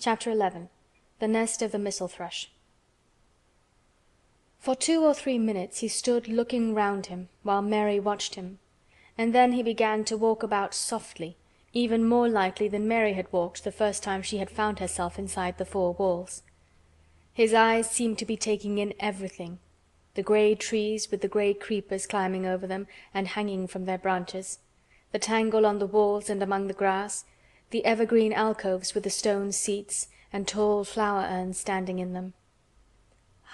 Chapter 11. The Nest of the Missel Thrush. For 2 or 3 minutes he stood looking round him, while Mary watched him, and then he began to walk about softly, even more lightly than Mary had walked the first time she had found herself inside the 4 walls. His eyes seemed to be taking in everything: the grey trees with the grey creepers climbing over them and hanging from their branches, the tangle on the walls and among the grass, the evergreen alcoves with the stone seats and tall flower urns standing in them.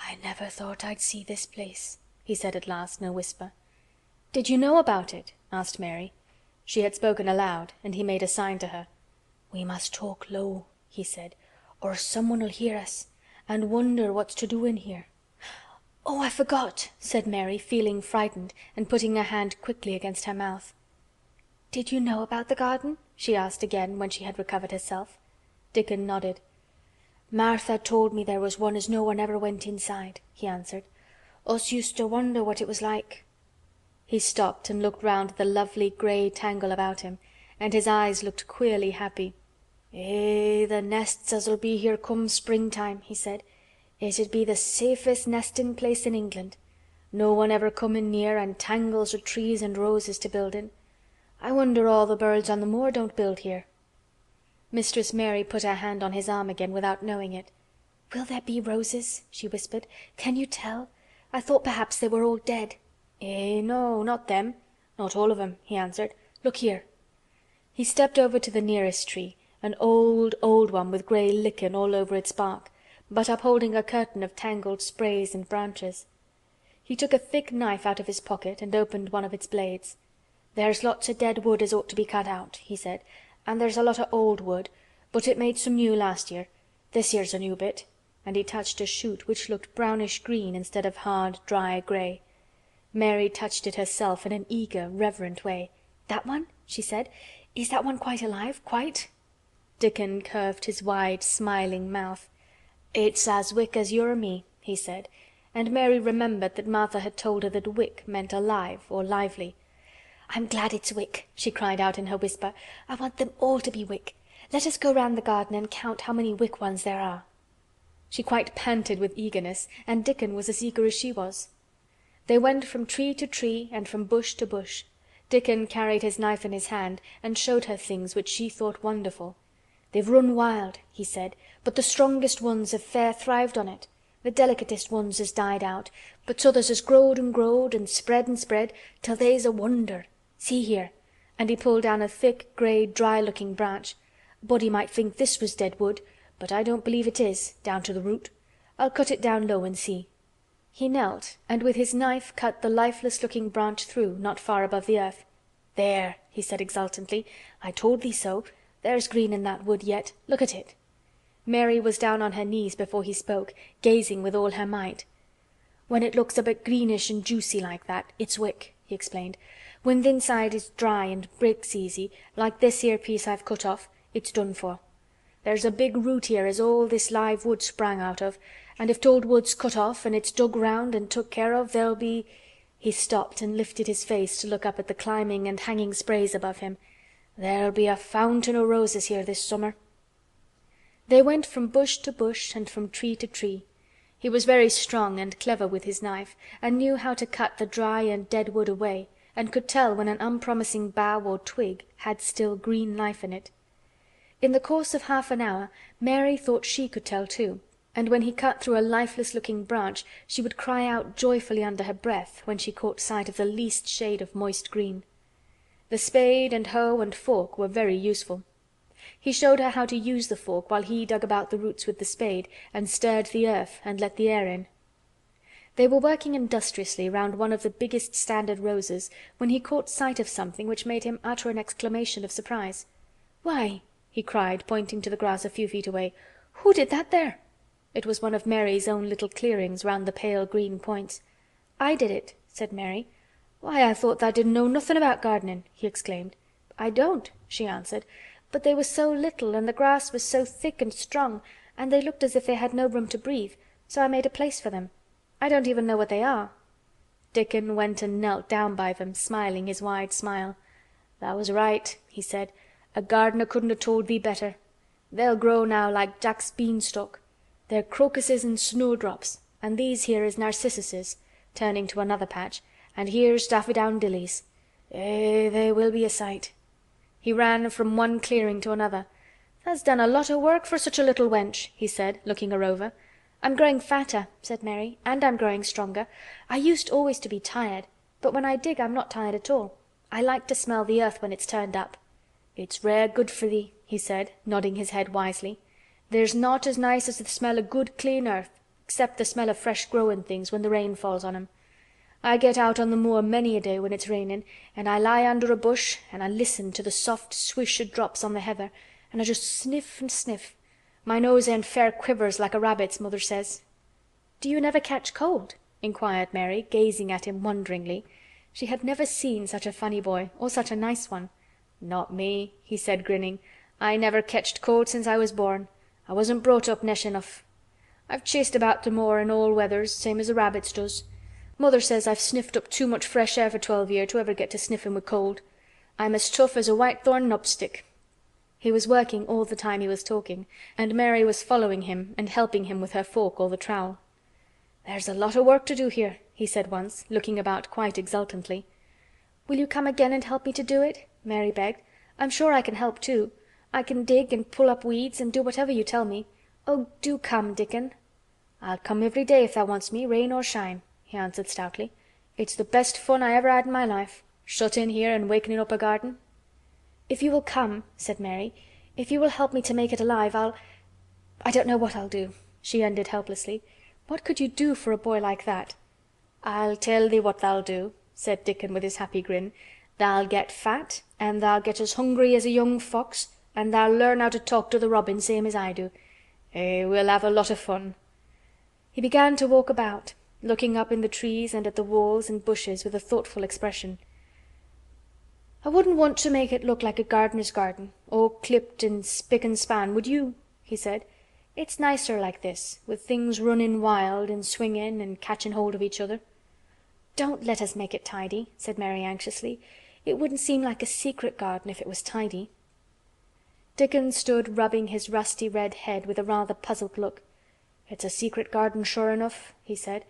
"I never thought I'd see this place," he said at last in a whisper. "Did you know about it?" asked Mary. She had spoken aloud, and he made a sign to her. "We must talk low," he said, "or someone'll hear us, and wonder what's to do in here." "Oh, I forgot," said Mary, feeling frightened, and putting her hand quickly against her mouth. "Did you know about the garden?" she asked again, when she had recovered herself. Dickon nodded. "Martha told me there was one as no one ever went inside," he answered. "Us used to wonder what it was like." He stopped and looked round at the lovely grey tangle about him, and his eyes looked queerly happy. The nests as'll be here come springtime," he said. "It'd be the safest nestin' place in England. No one ever comin' near, and tangles o' trees and roses to build in. I wonder all the birds on the moor don't build here." Mistress Mary put her hand on his arm again without knowing it. "Will there be roses?" she whispered. "Can you tell? I thought perhaps they were all dead." No, not them. Not all of 'em," he answered. "Look here." He stepped over to the nearest tree, an old one with grey lichen all over its bark, but upholding a curtain of tangled sprays and branches. He took a thick knife out of his pocket and opened one of its blades. "There's lots o' dead wood as ought to be cut out," he said, "and there's a lot o' old wood, but it made some new last year. This here's a new bit," and he touched a shoot which looked brownish green instead of hard, dry grey. Mary touched it herself in an eager, reverent way. "That one?" she said. "Is that one quite alive? Quite?" Dickon curved his wide, smiling mouth. "It's as wick as you or me," he said, and Mary remembered that Martha had told her that wick meant alive or lively. "I'm glad it's wick," she cried out in her whisper. "I want them all to be wick. Let us go round the garden and count how many wick ones there are." She quite panted with eagerness, and Dickon was as eager as she was. They went from tree to tree and from bush to bush. Dickon carried his knife in his hand and showed her things which she thought wonderful. "They've run wild," he said, "but the strongest ones have fair thrived on it. The delicatest ones has died out, but t'others has growed and spread till they's a wonder. See here," and he pulled down a thick, grey, dry-looking branch. "A body might think this was dead wood, but I don't believe it is, down to the root. I'll cut it down low and see." He knelt and with his knife cut the lifeless-looking branch through, not far above the earth. "There," he said exultantly. "I told thee so. There's green in that wood yet. Look at it." Mary was down on her knees before he spoke, gazing with all her might. "When it looks a bit greenish and juicy like that, it's wick," he explained. "When th' inside is dry and breaks easy, like this here piece I've cut off, it's done for. There's a big root here as all this live wood sprang out of, and if t'old wood's cut off and it's dug round and took care of, there'll be—" He stopped and lifted his face to look up at the climbing and hanging sprays above him. "There'll be a fountain o' roses here this summer." They went from bush to bush and from tree to tree. He was very strong and clever with his knife, and knew how to cut the dry and dead wood away, and could tell when an unpromising bough or twig had still green life in it. In the course of half an hour Mary thought she could tell too, and when he cut through a lifeless-looking branch she would cry out joyfully under her breath when she caught sight of the least shade of moist green. The spade and hoe and fork were very useful. He showed her how to use the fork while he dug about the roots with the spade and stirred the earth and let the air in. They were working industriously round one of the biggest standard roses when he caught sight of something which made him utter an exclamation of surprise. "Why!" he cried, pointing to the grass a few feet away. "Who did that there?" It was one of Mary's own little clearings round the pale green points. "I did it," said Mary. "Why, I thought tha' didn't know nothin' about gardenin'," he exclaimed. "I don't," she answered, "but they were so little and the grass was so thick and strong and they looked as if they had no room to breathe, so I made a place for them. I don't even know what they are." Dickon went and knelt down by them, smiling his wide smile. "Tha' was right," he said. "A gardener couldn't have told thee better. They'll grow now like Jack's beanstalk. They're crocuses and snowdrops, and these here is narcissuses," turning to another patch, "and here's daffydowndillies. They will be a sight." He ran from one clearing to another. "Tha's done a lot o' work for such a little wench," he said, looking her over. "I'm growing fatter," said Mary, "and I'm growing stronger. I used always to be tired, but when I dig I'm not tired at all. I like to smell the earth when it's turned up." "It's rare good for thee," he said, nodding his head wisely. "There's naught as nice as the smell o' good clean earth, except the smell of fresh growin' things when the rain falls on 'em. I get out on the moor many a day when it's rainin', and I lie under a bush and I listen to the soft swish o' drops on the heather, and I just sniff and sniff. My nose end fair quivers like a rabbit's, mother says." "Do you never catch cold?" inquired Mary, gazing at him wonderingly. She had never seen such a funny boy, or such a nice one. "Not me," he said, grinning. "I never ketched cold since I was born. I wasn't brought up nesh enough. I've chased about the moor in all weathers, same as the rabbits does. Mother says I've sniffed up too much fresh air for 12 year to ever get to sniffin' with cold. I'm as tough as a whitethorn knobstick." He was working all the time he was talking, and Mary was following him and helping him with her fork or the trowel. "There's a lot of work to do here," he said once, looking about quite exultantly. "Will you come again and help me to do it?" Mary begged. "I'm sure I can help too. I can dig and pull up weeds and do whatever you tell me. Oh, do come, Dickon." "I'll come every day if tha wants me, rain or shine," he answered stoutly. "It's the best fun I ever had in my life, shut in here and wakening up a garden." "If you will come," said Mary, "if you will help me to make it alive, I don't know what I'll do," she ended helplessly. "What could you do for a boy like that?" "I'll tell thee what tha'll do," said Dickon with his happy grin. "Tha'll get fat, and tha'll get as hungry as a young fox, and tha'll learn how to talk to the robin same as I do. We'll have a lot of fun." He began to walk about, looking up in the trees and at the walls and bushes with a thoughtful expression. "I wouldn't want to make it look like a gardener's garden, all clipped and spick and span, would you?" he said. "It's nicer like this, with things running wild and swinging and catching hold of each other." "Don't let us make it tidy," said Mary anxiously. "It wouldn't seem like a secret garden if it was tidy." Dickon stood rubbing his rusty red head with a rather puzzled look. "It's a secret garden sure enough," he said.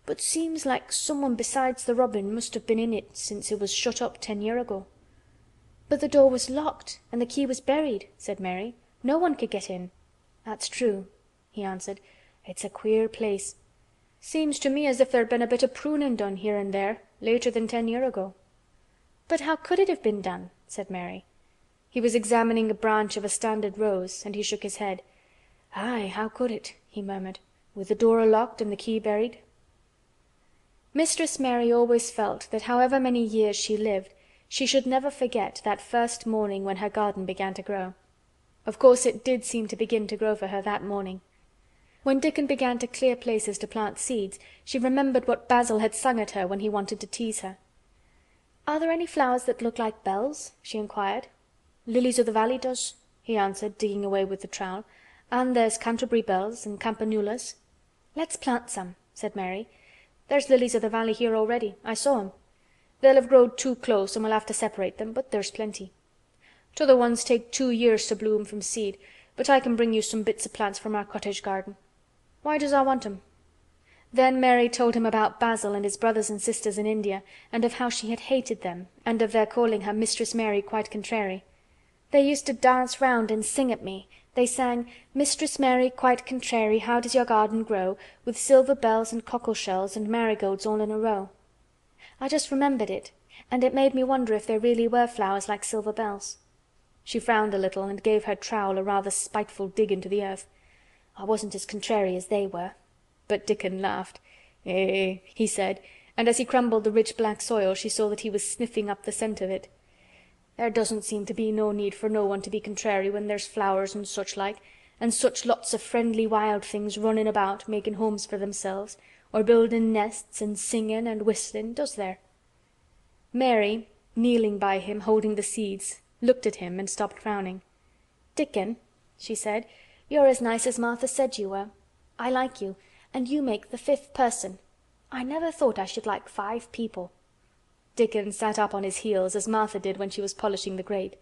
"But seems like someone besides the robin must have been in it since it was shut up 10 year ago." "But the door was locked and the key was buried," said Mary. "No one could get in." "That's true," he answered. "It's a queer place. Seems to me as if there'd been a bit of pruning done here and there later than 10 year ago." "But how could it have been done?" said Mary. He was examining a branch of a standard rose, and he shook his head. "Aye, how could it?" he murmured. "With the door locked and the key buried." Mistress Mary always felt that however many years she lived, she should never forget that first morning when her garden began to grow. Of course it did seem to begin to grow for her that morning. When Dickon began to clear places to plant seeds, she remembered what Basil had sung at her when he wanted to tease her. "Are there any flowers that look like bells?" she inquired. "Lilies of the valley does," he answered, digging away with the trowel. "And there's Canterbury bells and campanulas." "Let's plant some," said Mary. "There's lilies of the valley here already. I saw 'em. They'll have growed too close and we'll have to separate them, but there's plenty. T'other ones take 2 years to bloom from seed, but I can bring you some bits of plants from our cottage garden. Why does I want 'em?" Then Mary told him about Basil and his brothers and sisters in India, and of how she had hated them, and of their calling her Mistress Mary Quite Contrary. "They used to dance round and sing at me. They sang, 'Mistress Mary Quite Contrary, how does your garden grow, with silver bells and cockle shells and marigolds all in a row?' I just remembered it, and it made me wonder if there really were flowers like silver bells." She frowned a little and gave her trowel a rather spiteful dig into the earth. "I wasn't as contrary as they were." But Dickon laughed. He said, and as he crumbled the rich black soil she saw that he was sniffing up the scent of it. "There doesn't seem to be no need for no one to be contrary when there's flowers and such like, and such lots of friendly wild things running about making homes for themselves, or building nests and singing and whistling, does there?" Mary, kneeling by him holding the seeds, looked at him and stopped frowning. "Dickon," she said, "you're as nice as Martha said you were. I like you, and you make the 5th person. I never thought I should like 5 people." Dickon sat up on his heels as Martha did when she was polishing the grate.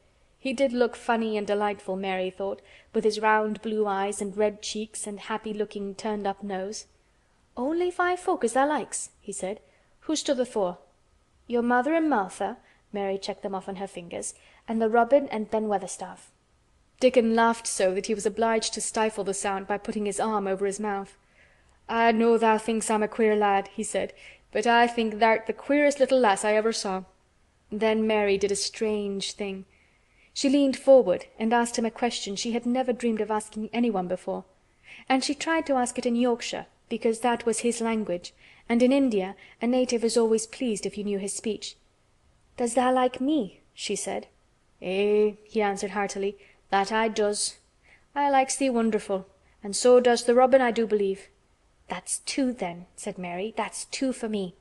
He did look funny and delightful, Mary thought, with his round blue eyes and red cheeks and happy-looking turned-up nose. "Only 5 folk as tha likes," he said. "Who's t'other 4?" "Your mother and Martha," Mary checked them off on her fingers, "and the Robin and Ben Weatherstaff." Dickon laughed so that he was obliged to stifle the sound by putting his arm over his mouth. "I know thou thinks I'm a queer lad," he said, "but I think tha'rt the queerest little lass I ever saw." Then Mary did a strange thing. She leaned forward and asked him a question she had never dreamed of asking anyone before. And she tried to ask it in Yorkshire, because that was his language, and in India a native is always pleased if you knew his speech. "Does tha like me?" she said. "Eh," he answered heartily, "that I does. I likes thee wonderful, and so does the robin, I do believe." "That's 2 then," said Mary. "That's 2 for me."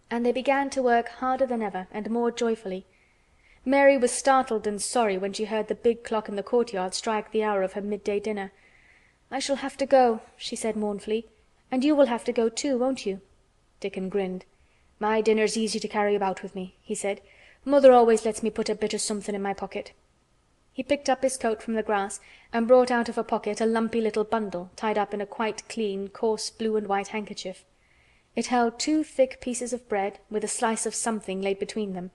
And they began to work harder than ever and more joyfully. Mary was startled and sorry when she heard the big clock in the courtyard strike the hour of her midday dinner. "I shall have to go," she said mournfully. "And you will have to go too, won't you?" Dickon grinned. "My dinner's easy to carry about with me," he said. "Mother always lets me put a bit o' something in my pocket." He picked up his coat from the grass and brought out of a pocket a lumpy little bundle tied up in a quite clean, coarse blue and white handkerchief. It held 2 thick pieces of bread with a slice of something laid between them.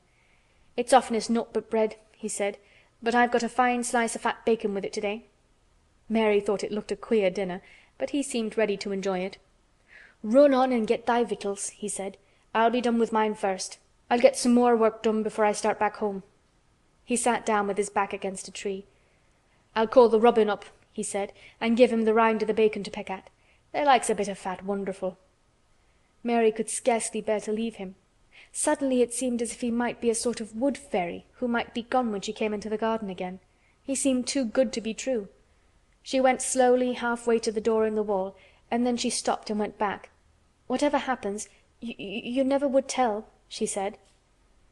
"It's oftenest naught but bread," he said, "but I've got a fine slice of fat bacon with it today." Mary thought it looked a queer dinner, but he seemed ready to enjoy it. "Run on and get thy victuals," he said. "I'll be done with mine first. I'll get some more work done before I start back home." He sat down with his back against a tree. "I'll call the robin up," he said, "and give him the rind o' the bacon to peck at. They likes a bit of fat wonderful." Mary could scarcely bear to leave him. Suddenly it seemed as if he might be a sort of wood fairy who might be gone when she came into the garden again. He seemed too good to be true. She went slowly halfway to the door in the wall, and then she stopped and went back. "Whatever happens, you never would tell," she said.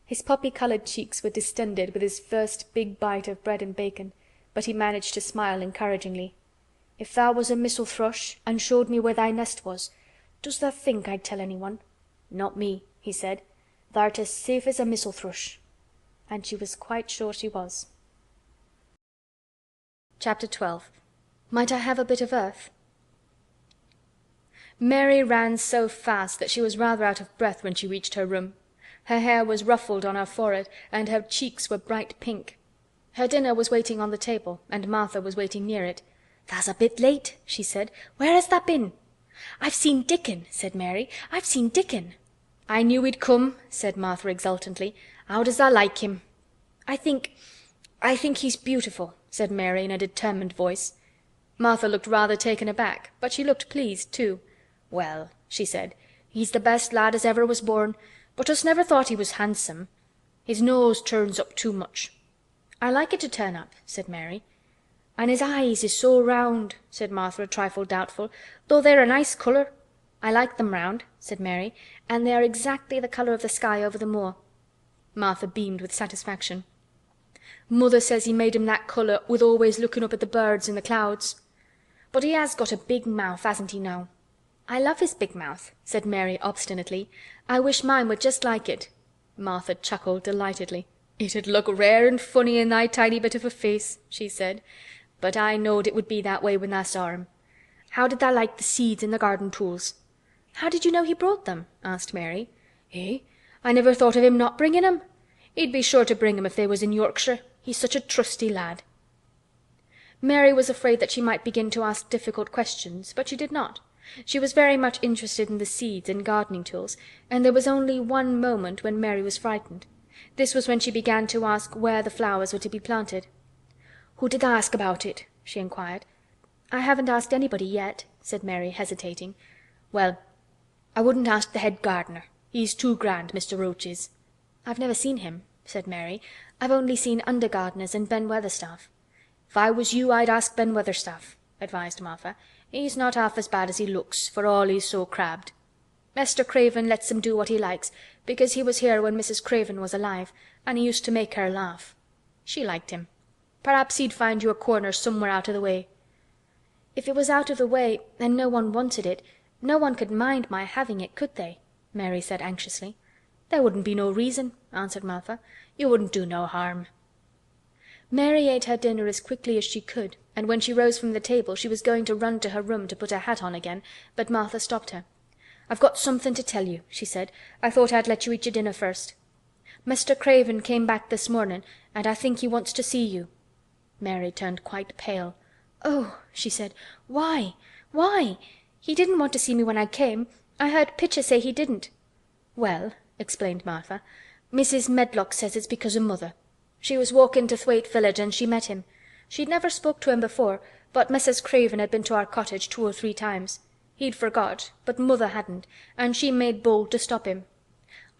His poppy-colored cheeks were distended with his first big bite of bread and bacon, but he managed to smile encouragingly. "If thou was a missel thrush and showed me where thy nest was, does tha think I'd tell anyone?" "Not me," he said. "Tha'rt as safe as a missel thrush." And she was quite sure she was. Chapter 12. Might I have a bit of earth? Mary ran so fast that she was rather out of breath when she reached her room. Her hair was ruffled on her forehead, and her cheeks were bright pink. Her dinner was waiting on the table, and Martha was waiting near it. "Tha's a bit late," she said. "Where has tha been?" "I've seen Dickon," said Mary. "I've seen Dickon." "I knew he'd come," said Martha exultantly. "How does tha like him?" I think he's beautiful," said Mary in a determined voice. Martha looked rather taken aback, but she looked pleased too. "Well," she said, "he's the best lad as ever was born, but us never thought he was handsome. His nose turns up too much." "I like it to turn up," said Mary. "An' his eyes is so round," said Martha a trifle doubtful, "though they're a nice color." "I like them round," said Mary, "and they are exactly the color of the sky over the moor." Martha beamed with satisfaction. "Mother says he made 'em that color with always looking up at the birds in the clouds. But he has got a big mouth, hasn't he now?" "I love his big mouth," said Mary obstinately. "I wish mine were just like it." Martha chuckled delightedly. "It'd look rare and funny in thy tiny bit of a face," she said. "But I knowed it would be that way when tha saw him. How did tha like the seeds and the garden tools?" "How did you know he brought them?" asked Mary. "Eh? I never thought of him not bringing 'em. He'd be sure to bring 'em if they was in Yorkshire. He's such a trusty lad." Mary was afraid that she might begin to ask difficult questions, but she did not. She was very much interested in the seeds and gardening tools, and there was only one moment when Mary was frightened. This was when she began to ask where the flowers were to be planted. "Who did tha ask about it?" she inquired. "I haven't asked anybody yet," said Mary, hesitating. "Well, I wouldn't ask the head gardener. He's too grand, Mr. Roach is." "I've never seen him," said Mary. "I've only seen under gardeners and Ben Weatherstaff." "If I was you I'd ask Ben Weatherstaff," advised Martha. "He's not half as bad as he looks, for all he's so crabbed. Mr. Craven lets him do what he likes, because he was here when Mrs. Craven was alive, and he used to make her laugh. She liked him. Perhaps he'd find you a corner somewhere out of the way." "If it was out of the way and no one wanted it, no one could mind my having it, could they?" Mary said anxiously. "There wouldn't be no reason," answered Martha. "You wouldn't do no harm." Mary ate her dinner as quickly as she could, and when she rose from the table she was going to run to her room to put her hat on again, but Martha stopped her. "I've got something to tell you," she said. "I thought I'd let you eat your dinner first. Mr. Craven came back this morning, and I think he wants to see you." Mary turned quite pale. "Oh!" she said. "Why? Why? He didn't want to see me when I came. I heard Pitcher say he didn't." "Well," explained Martha, "Mrs. Medlock says it's because of Mother. She was walking to Thwaite village and she met him. She'd never spoke to him before, but Mrs. Craven had been to our cottage 2 or 3 times. He'd forgot, but Mother hadn't, and she made bold to stop him.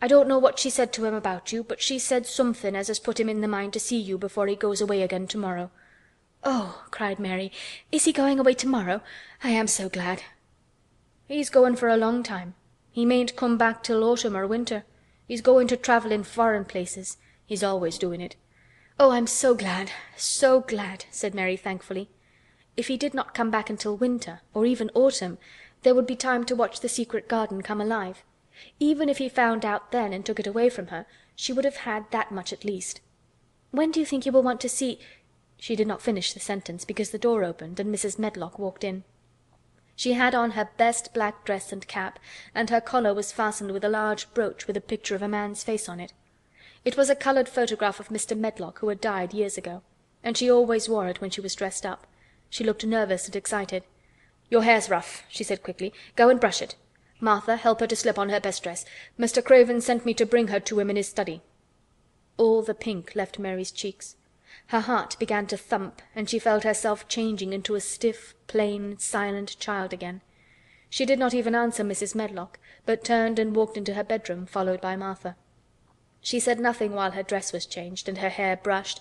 I don't know what she said to him about you, but she said something as has put him in the mind to see you before he goes away again tomorrow." "Oh!" cried Mary. "Is he going away tomorrow? I am so glad." "He's going for a long time. He mayn't come back till autumn or winter. He's going to travel in foreign places. He's always doing it." "Oh, I'm so glad, so glad," said Mary thankfully. If he did not come back until winter, or even autumn, there would be time to watch the secret garden come alive. Even if he found out then and took it away from her, she would have had that much at least. "When do you think you will want to see—" She did not finish the sentence because the door opened and Mrs. Medlock walked in. She had on her best black dress and cap, and her collar was fastened with a large brooch with a picture of a man's face on it. It was a colored photograph of Mr. Medlock, who had died years ago, and she always wore it when she was dressed up. She looked nervous and excited. "Your hair's rough," she said quickly. "Go and brush it. Martha, help her to slip on her best dress. Mr. Craven sent me to bring her to him in his study." All the pink left Mary's cheeks. Her heart began to thump, and she felt herself changing into a stiff, plain, silent child again. She did not even answer Mrs. Medlock, but turned and walked into her bedroom, followed by Martha. She said nothing while her dress was changed and her hair brushed,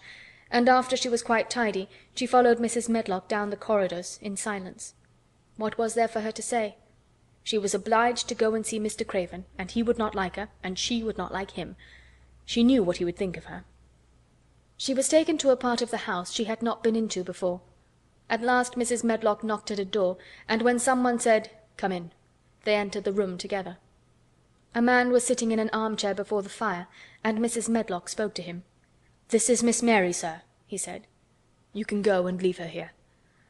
and after she was quite tidy she followed Mrs. Medlock down the corridors in silence. What was there for her to say? She was obliged to go and see Mr. Craven, and he would not like her, and she would not like him. She knew what he would think of her. She was taken to a part of the house she had not been into before. At last Mrs. Medlock knocked at a door, and when someone said, "Come in," they entered the room together. A man was sitting in an armchair before the fire, and Mrs. Medlock spoke to him. "This is Miss Mary, sir," he said. "You can go and leave her here.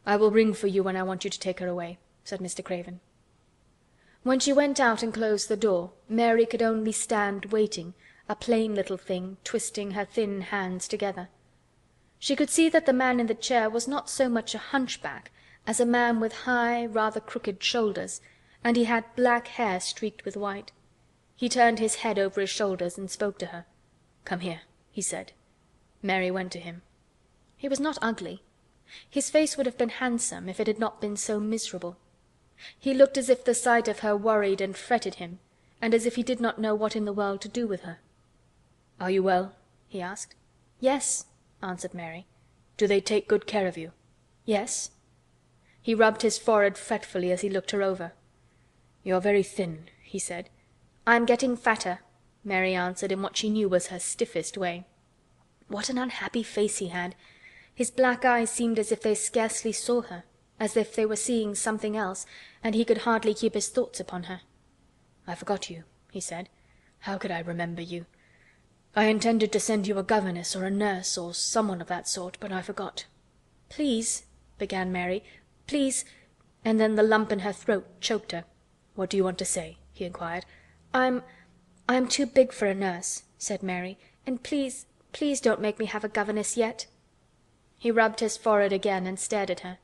I will ring for you when I want you to take her away," said Mr. Craven. When she went out and closed the door, Mary could only stand waiting, a plain little thing, twisting her thin hands together. She could see that the man in the chair was not so much a hunchback as a man with high, rather crooked shoulders, and he had black hair streaked with white. He turned his head over his shoulders and spoke to her. "Come here," he said. Mary went to him. He was not ugly. His face would have been handsome if it had not been so miserable. He looked as if the sight of her worried and fretted him, and as if he did not know what in the world to do with her. "Are you well?" he asked. "Yes," answered Mary. "Do they take good care of you?" "Yes." He rubbed his forehead fretfully as he looked her over. "You're very thin," he said. "I'm getting fatter," Mary answered in what she knew was her stiffest way. What an unhappy face he had! His black eyes seemed as if they scarcely saw her, as if they were seeing something else, and he could hardly keep his thoughts upon her. "I forgot you," he said. "How could I remember you? I intended to send you a governess or a nurse or someone of that sort, but I forgot." "Please," began Mary. "Please—" and then the lump in her throat choked her. "What do you want to say?" he inquired. I'm too big for a nurse," said Mary. "And please, please don't make me have a governess yet." He rubbed his forehead again and stared at her.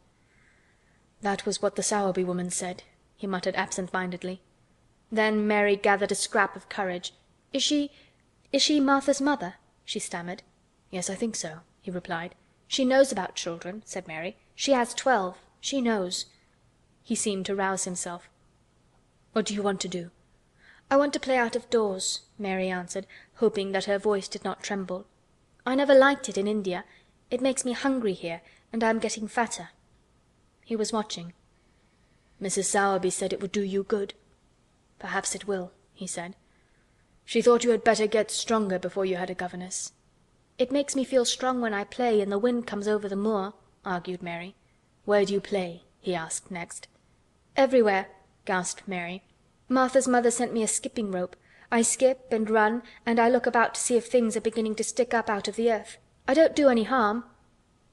"That was what the Sowerby woman said," he muttered absent-mindedly. Then Mary gathered a scrap of courage. Is she Martha's mother?" she stammered. "Yes, I think so," he replied. "She knows about children," said Mary. "She has 12. She knows." He seemed to rouse himself. "What do you want to do?" "I want to play out of doors," Mary answered, hoping that her voice did not tremble. "I never liked it in India. It makes me hungry here, and I am getting fatter." He was watching. "Mrs. Sowerby said it would do you good." "Perhaps it will," he said. "She thought you had better get stronger before you had a governess." "It makes me feel strong when I play and the wind comes over the moor," argued Mary. "Where do you play?" he asked next. "Everywhere," gasped Mary. "Martha's mother sent me a skipping rope. I skip and run, and I look about to see if things are beginning to stick up out of the earth. I don't do any harm."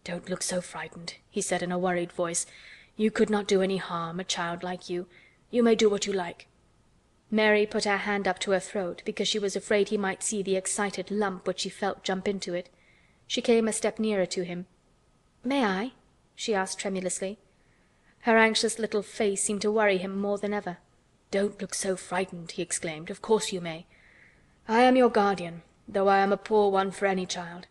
"Don't look so frightened," he said in a worried voice. "You could not do any harm, a child like you. You may do what you like." Mary put her hand up to her throat because she was afraid he might see the excited lump which she felt jump into it. She came a step nearer to him. "May I?" she asked tremulously. Her anxious little face seemed to worry him more than ever. "Don't look so frightened," he exclaimed. "Of course you may. I am your guardian, though I am a poor one for any child.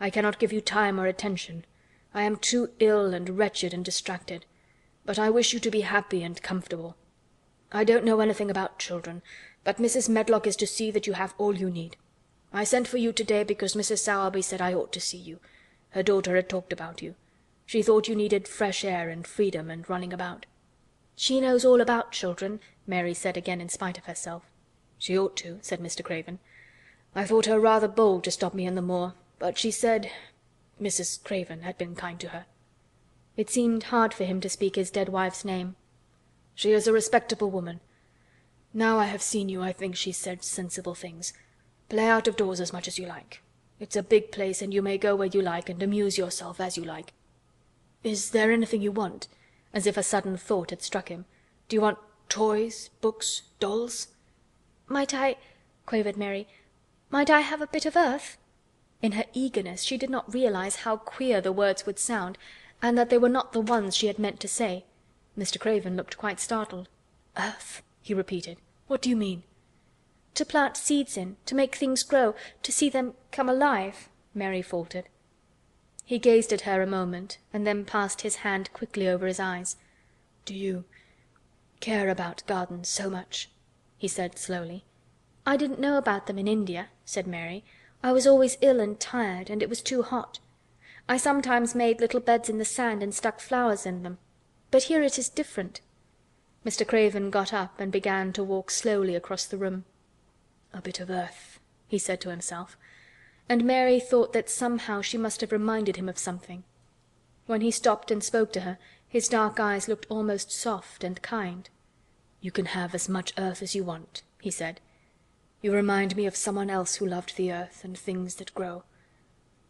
I cannot give you time or attention. I am too ill and wretched and distracted. But I wish you to be happy and comfortable. I don't know anything about children, but Mrs. Medlock is to see that you have all you need. I sent for you today because Mrs. Sowerby said I ought to see you. Her daughter had talked about you. She thought you needed fresh air and freedom and running about." "She knows all about children," Mary said again in spite of herself. "She ought to," said Mr. Craven. "I thought her rather bold to stop me in the moor, but she said Mrs. Craven had been kind to her." It seemed hard for him to speak his dead wife's name. "She is a respectable woman. Now I have seen you, I think she said sensible things. Play out of doors as much as you like. It's a big place, and you may go where you like and amuse yourself as you like. Is there anything you want?" As if a sudden thought had struck him. "Do you want toys, books, dolls?" "Might I," quavered Mary, "might I have a bit of earth?" In her eagerness she did not realize how queer the words would sound, and that they were not the ones she had meant to say. Mr. Craven looked quite startled. "Earth?" he repeated. "What do you mean?" "To plant seeds in, to make things grow, to see them come alive," Mary faltered. He gazed at her a moment, and then passed his hand quickly over his eyes. "Do you care about gardens so much?" he said slowly. "I didn't know about them in India," said Mary. "I was always ill and tired, and it was too hot. I sometimes made little beds in the sand and stuck flowers in them. But here it is different." Mr. Craven got up and began to walk slowly across the room. "A bit of earth," he said to himself, and Mary thought that somehow she must have reminded him of something. When he stopped and spoke to her, his dark eyes looked almost soft and kind. "You can have as much earth as you want," he said. "You remind me of someone else who loved the earth and things that grow.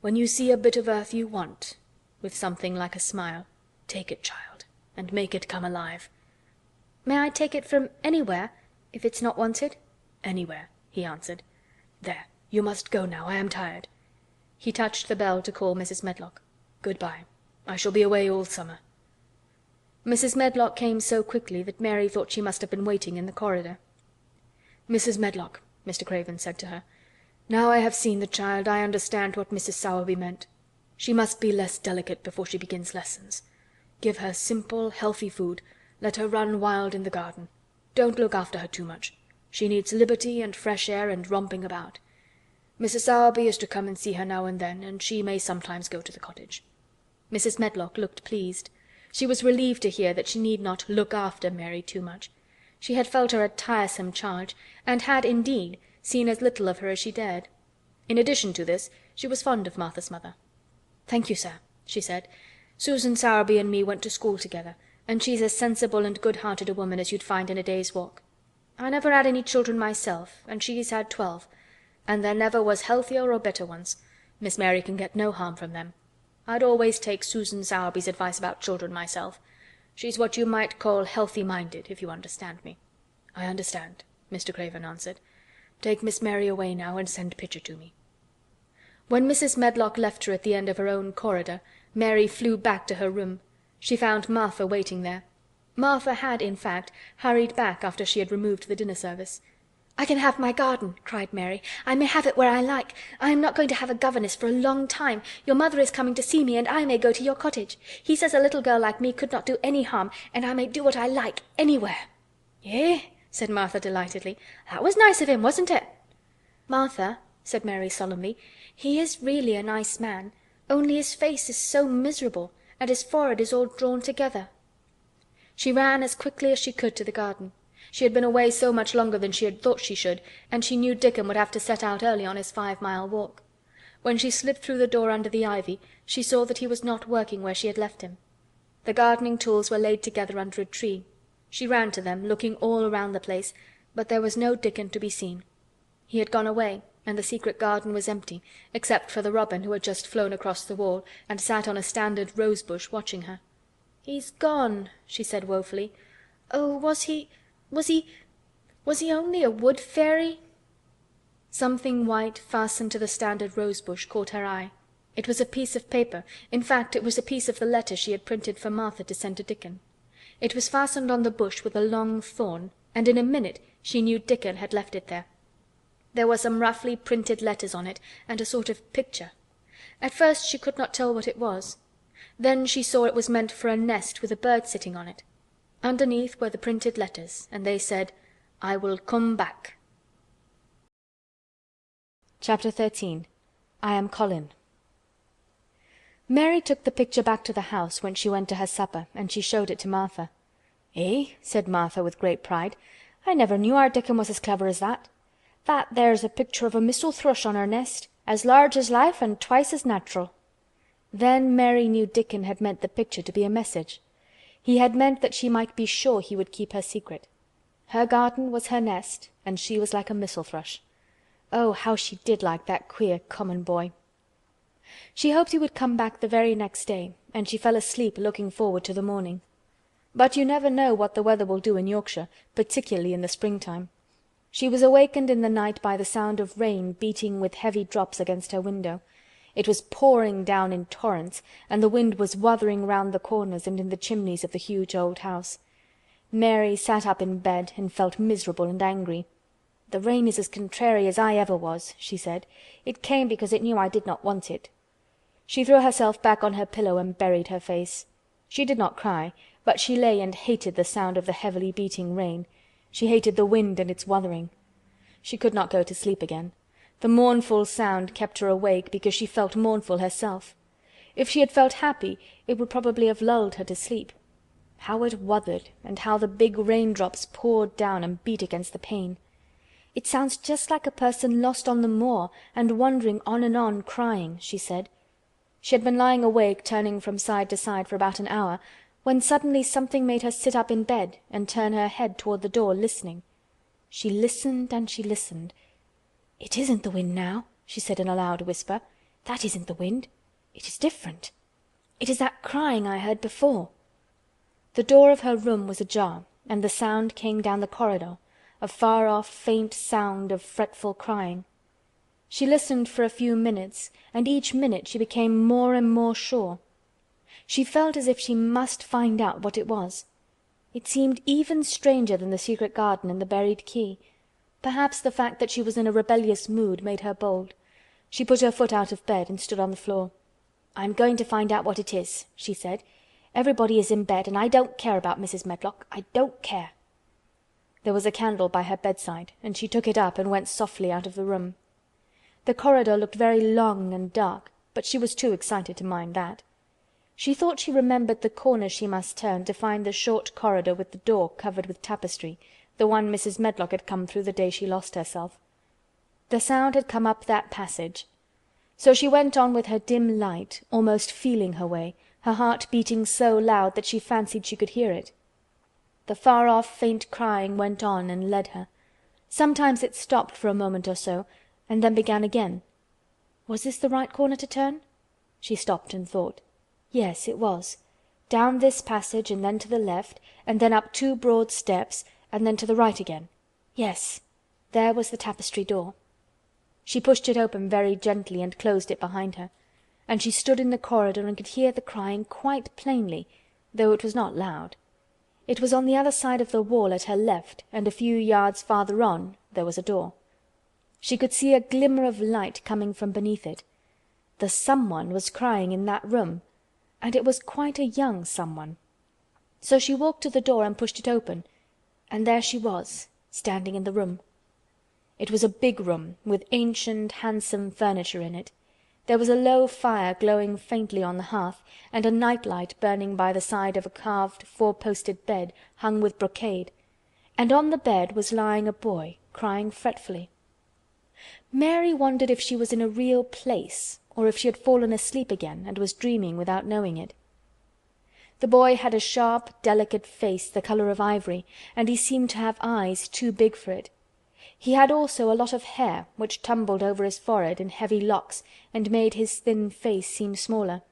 When you see a bit of earth you want," with something like a smile, "take it, child, and make it come alive." "May I take it from anywhere, if it's not wanted?" "Anywhere," he answered. "There, you must go now. I am tired." He touched the bell to call Mrs. Medlock. "Good-bye. I shall be away all summer." Mrs. Medlock came so quickly that Mary thought she must have been waiting in the corridor. "Mrs. Medlock," Mr. Craven said to her, "now I have seen the child, I understand what Mrs. Sowerby meant. She must be less delicate before she begins lessons. Give her simple, healthy food. Let her run wild in the garden. Don't look after her too much. She needs liberty and fresh air and romping about. Mrs. Sowerby is to come and see her now and then, and she may sometimes go to the cottage." Mrs. Medlock looked pleased. She was relieved to hear that she need not look after Mary too much. She had felt her a tiresome charge, and had, indeed, seen as little of her as she dared. In addition to this, she was fond of Martha's mother. "Thank you, sir," she said. "Susan Sowerby and me went to school together, and she's as sensible and good-hearted a woman as you'd find in a day's walk. I never had any children myself, and she's had 12, and there never was healthier or better ones. Miss Mary can get no harm from them. I'd always take Susan Sowerby's advice about children myself. She's what you might call healthy-minded, if you understand me." "I understand," Mr. Craven answered. "Take Miss Mary away now and send Pitcher to me." When Mrs. Medlock left her at the end of her own corridor, Mary flew back to her room. She found Martha waiting there. Martha had, in fact, hurried back after she had removed the dinner service. "I can have my garden," cried Mary. "I may have it where I like. I am not going to have a governess for a long time. Your mother is coming to see me, and I may go to your cottage. He says a little girl like me could not do any harm, and I may do what I like, anywhere." "Eh?" said Martha delightedly. "That was nice of him, wasn't it?" "Martha," said Mary solemnly, "he is really a nice man, only his face is so miserable, and his forehead is all drawn together." She ran as quickly as she could to the garden. She had been away so much longer than she had thought she should, and she knew Dickon would have to set out early on his 5-mile walk. When she slipped through the door under the ivy, she saw that he was not working where she had left him. The gardening tools were laid together under a tree. She ran to them, looking all around the place, but there was no Dickon to be seen. He had gone away, and the secret garden was empty, except for the robin who had just flown across the wall and sat on a standard rose-bush watching her. "He's gone," she said woefully. "Oh, was he only a wood fairy?" Something white fastened to the standard rose-bush caught her eye. It was a piece of paper. In fact, it was a piece of the letter she had printed for Martha to send to Dickon. It was fastened on the bush with a long thorn, and in a minute she knew Dickon had left it there. There were some roughly printed letters on it, and a sort of picture. At first she could not tell what it was. Then she saw it was meant for a nest with a bird sitting on it. Underneath were the printed letters, and they said, "I will come back." Chapter 13. I Am Colin. Mary took the picture back to the house when she went to her supper, and she showed it to Martha. "Eh?" said Martha with great pride. "I never knew our Dickon was as clever as that. That there's a picture of a missel thrush on her nest, as large as life and twice as natural." Then Mary knew Dickon had meant the picture to be a message. He had meant that she might be sure he would keep her secret. Her garden was her nest, and she was like a missel thrush. Oh, how she did like that queer common boy! She hoped he would come back the very next day, and she fell asleep looking forward to the morning. But you never know what the weather will do in Yorkshire, particularly in the springtime. She was awakened in the night by the sound of rain beating with heavy drops against her window. It was pouring down in torrents, and the wind was wuthering round the corners and in the chimneys of the huge old house. Mary sat up in bed and felt miserable and angry. "The rain is as contrary as I ever was," she said. "It came because it knew I did not want it." She threw herself back on her pillow and buried her face. She did not cry, but she lay and hated the sound of the heavily beating rain. She hated the wind and its wuthering. She could not go to sleep again. The mournful sound kept her awake because she felt mournful herself. If she had felt happy, it would probably have lulled her to sleep. How it wuthered, and how the big raindrops poured down and beat against the pane! "It sounds just like a person lost on the moor and wandering on and on, crying," she said. She had been lying awake, turning from side to side for about an hour, when suddenly something made her sit up in bed and turn her head toward the door, listening. She listened and she listened. "It isn't the wind now," she said in a loud whisper. "That isn't the wind. It is different. It is that crying I heard before." The door of her room was ajar, and the sound came down the corridor, a far-off faint sound of fretful crying. She listened for a few minutes, and each minute she became more and more sure. She felt as if she must find out what it was. It seemed even stranger than the secret garden and the buried key. Perhaps the fact that she was in a rebellious mood made her bold. She put her foot out of bed and stood on the floor. "I'm going to find out what it is," she said. "Everybody is in bed, and I don't care about Mrs. Medlock. I don't care." There was a candle by her bedside, and she took it up and went softly out of the room. The corridor looked very long and dark, but she was too excited to mind that. She thought she remembered the corner she must turn to find the short corridor with the door covered with tapestry, the one Mrs. Medlock had come through the day she lost herself. The sound had come up that passage. So she went on with her dim light, almost feeling her way, her heart beating so loud that she fancied she could hear it. The far-off faint crying went on and led her. Sometimes it stopped for a moment or so, and then began again. Was this the right corner to turn? She stopped and thought. Yes, it was. Down this passage and then to the left, and then up 2 broad steps, and then to the right again. Yes, there was the tapestry door. She pushed it open very gently and closed it behind her, and she stood in the corridor and could hear the crying quite plainly, though it was not loud. It was on the other side of the wall at her left, and a few yards farther on there was a door. She could see a glimmer of light coming from beneath it. The someone was crying in that room, and it was quite a young someone. So she walked to the door and pushed it open, and there she was, standing in the room. It was a big room, with ancient, handsome furniture in it. There was a low fire glowing faintly on the hearth, and a night-light burning by the side of a carved 4-posted bed hung with brocade, and on the bed was lying a boy, crying fretfully. Mary wondered if she was in a real place, or if she had fallen asleep again and was dreaming without knowing it. The boy had a sharp, delicate face the color of ivory, and he seemed to have eyes too big for it. He had also a lot of hair, which tumbled over his forehead in heavy locks and made his thin face seem smaller.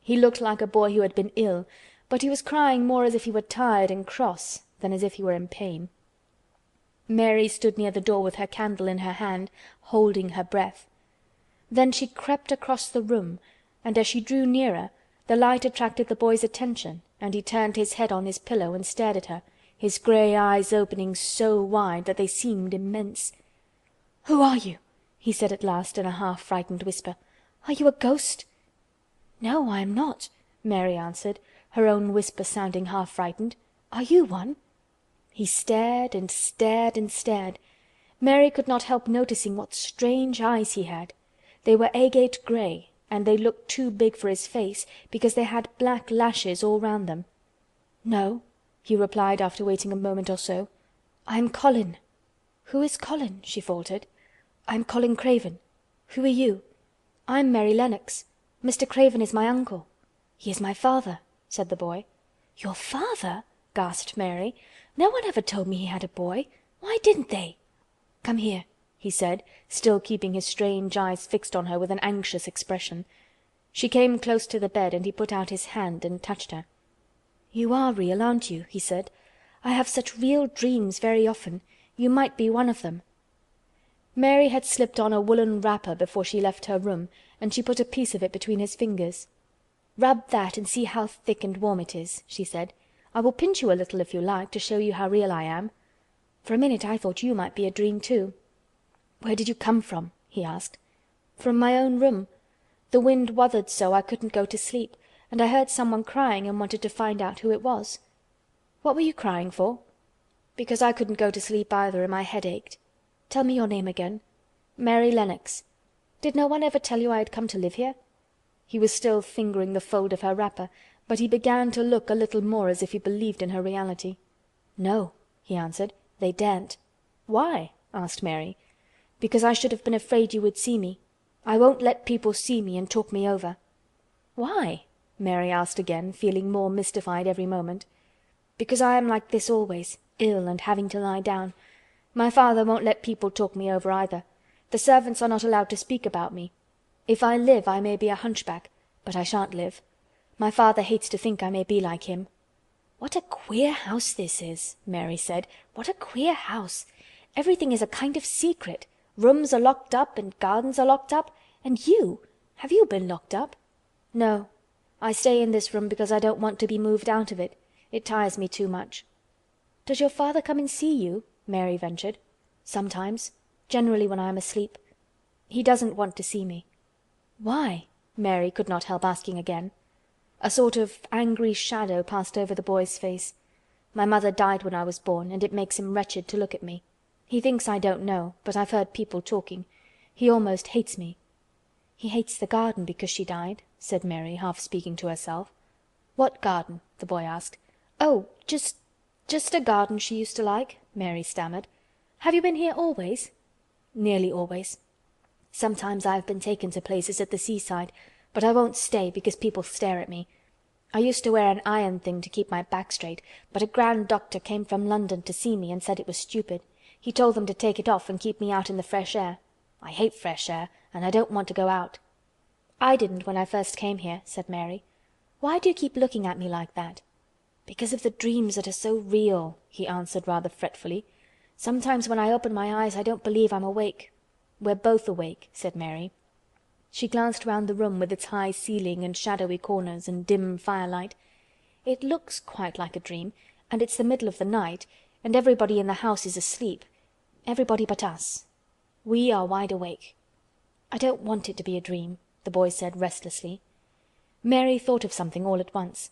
He looked like a boy who had been ill, but he was crying more as if he were tired and cross than as if he were in pain. Mary stood near the door with her candle in her hand, holding her breath. Then she crept across the room, and as she drew nearer, the light attracted the boy's attention, and he turned his head on his pillow and stared at her, his grey eyes opening so wide that they seemed immense. "Who are you?" he said at last in a half-frightened whisper. "Are you a ghost?" "No, I am not," Mary answered, her own whisper sounding half-frightened. "Are you one?" He stared and stared and stared. Mary could not help noticing what strange eyes he had. They were agate grey, and they looked too big for his face because they had black lashes all round them. "No," he replied after waiting a moment or so. "I am Colin." "Who is Colin?" she faltered. "I am Colin Craven. Who are you?" "I'm Mary Lennox. Mr. Craven is my uncle." "He is my father," said the boy. "Your father?" gasped Mary. "No one ever told me he had a boy. Why didn't they?" "Come here," he said, still keeping his strange eyes fixed on her with an anxious expression. She came close to the bed and he put out his hand and touched her. "You are real, aren't you?" he said. "I have such real dreams very often. You might be one of them." Mary had slipped on a woolen wrapper before she left her room, and she put a piece of it between his fingers. "Rub that and see how thick and warm it is," she said. "I will pinch you a little if you like, to show you how real I am. For a minute I thought you might be a dream too." "Where did you come from?" he asked. "From my own room. The wind wuthered so I couldn't go to sleep, and I heard someone crying and wanted to find out who it was." "What were you crying for?" "Because I couldn't go to sleep either and my head ached." "Tell me your name again." "Mary Lennox. Did no one ever tell you I had come to live here?" He was still fingering the fold of her wrapper, but he began to look a little more as if he believed in her reality. "No," he answered. "They daren't." "Why?" asked Mary. "Because I should have been afraid you would see me. I won't let people see me and talk me over." "Why?" Mary asked again, feeling more mystified every moment. "Because I am like this always, ill and having to lie down. My father won't let people talk me over either. The servants are not allowed to speak about me. If I live I may be a hunchback, but I shan't live. My father hates to think I may be like him." "What a queer house this is," Mary said. "What a queer house. Everything is a kind of secret. Rooms are locked up and gardens are locked up. And have you been locked up?" "No. I stay in this room because I don't want to be moved out of it. It tires me too much." "Does your father come and see you?" Mary ventured. "Sometimes. Generally when I am asleep. He doesn't want to see me." "Why?" Mary could not help asking again. A sort of angry shadow passed over the boy's face. "My mother died when I was born, and it makes him wretched to look at me. He thinks I don't know, but I've heard people talking. He almost hates me." "He hates the garden because she died," said Mary, half speaking to herself. "What garden?" the boy asked. "Oh, just a garden she used to like," Mary stammered. "Have you been here always?" "Nearly always. Sometimes I have been taken to places at the seaside, but I won't stay because people stare at me. I used to wear an iron thing to keep my back straight, but a grand doctor came from London to see me and said it was stupid. He told them to take it off and keep me out in the fresh air. I hate fresh air, and I don't want to go out." "I didn't when I first came here," said Mary. "Why do you keep looking at me like that?" "Because of the dreams that are so real," he answered rather fretfully. "Sometimes when I open my eyes I don't believe I'm awake." "We're both awake," said Mary. She glanced round the room with its high ceiling and shadowy corners and dim firelight. "It looks quite like a dream, and it's the middle of the night, and everybody in the house is asleep. Everybody but us. We are wide awake." "I don't want it to be a dream," the boy said restlessly. Mary thought of something all at once.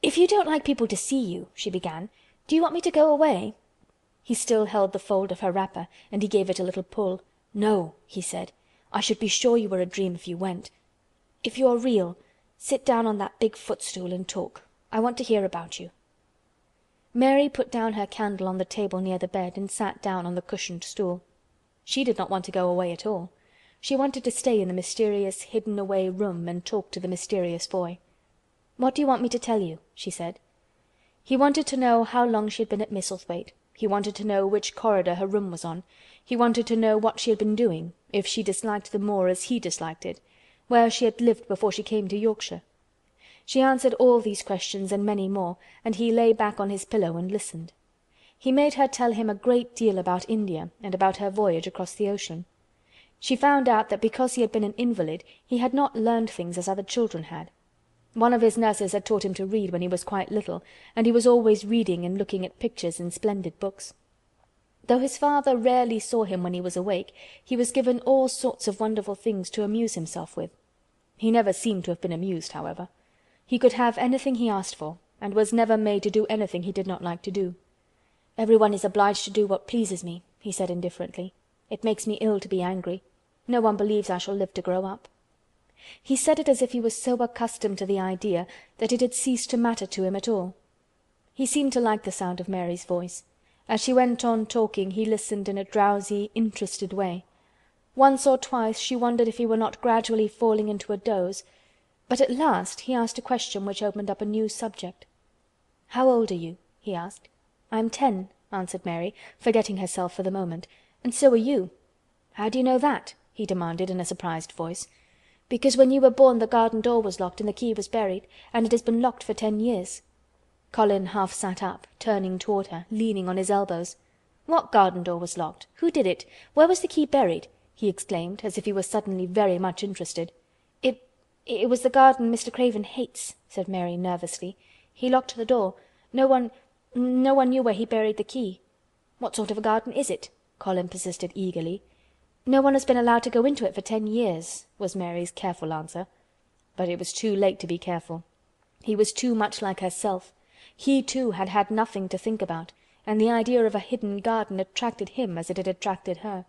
"If you don't like people to see you," she began, "do you want me to go away?" He still held the fold of her wrapper, and he gave it a little pull. "No," he said. "I should be sure you were a dream if you went. If you're real, sit down on that big footstool and talk. I want to hear about you." Mary put down her candle on the table near the bed and sat down on the cushioned stool. She did not want to go away at all. She wanted to stay in the mysterious hidden-away room and talk to the mysterious boy. "What do you want me to tell you?" she said. He wanted to know how long she had been at Misselthwaite, He wanted to know which corridor her room was on. He wanted to know what she had been doing, if she disliked the moor as he disliked it, where she had lived before she came to Yorkshire. She answered all these questions and many more, and he lay back on his pillow and listened. He made her tell him a great deal about India and about her voyage across the ocean. She found out that because he had been an invalid he had not learned things as other children had. One of his nurses had taught him to read when he was quite little, and he was always reading and looking at pictures in splendid books. Though his father rarely saw him when he was awake, he was given all sorts of wonderful things to amuse himself with. He never seemed to have been amused, however. He could have anything he asked for, and was never made to do anything he did not like to do. "Everyone is obliged to do what pleases me," he said indifferently. "It makes me ill to be angry. No one believes I shall live to grow up." He said it as if he was so accustomed to the idea that it had ceased to matter to him at all. He seemed to like the sound of Mary's voice. As she went on talking he listened in a drowsy, interested way. Once or twice she wondered if he were not gradually falling into a doze, but at last he asked a question which opened up a new subject. "How old are you?" he asked. "I'm 10," answered Mary, forgetting herself for the moment. "And so are you." "How do you know that?" he demanded in a surprised voice. "Because when you were born the garden door was locked and the key was buried, and it has been locked for 10 years. Colin half sat up, turning toward her, leaning on his elbows. "What garden door was locked? Who did it? Where was the key buried?" he exclaimed, as if he was suddenly very much interested. It was the garden Mr. Craven hates," said Mary nervously. "He locked the door. No one knew where he buried the key." "What sort of a garden is it?" Colin persisted eagerly. "No one has been allowed to go into it for 10 years," was Mary's careful answer. But it was too late to be careful. He was too much like herself. He too had had nothing to think about, and the idea of a hidden garden attracted him as it had attracted her.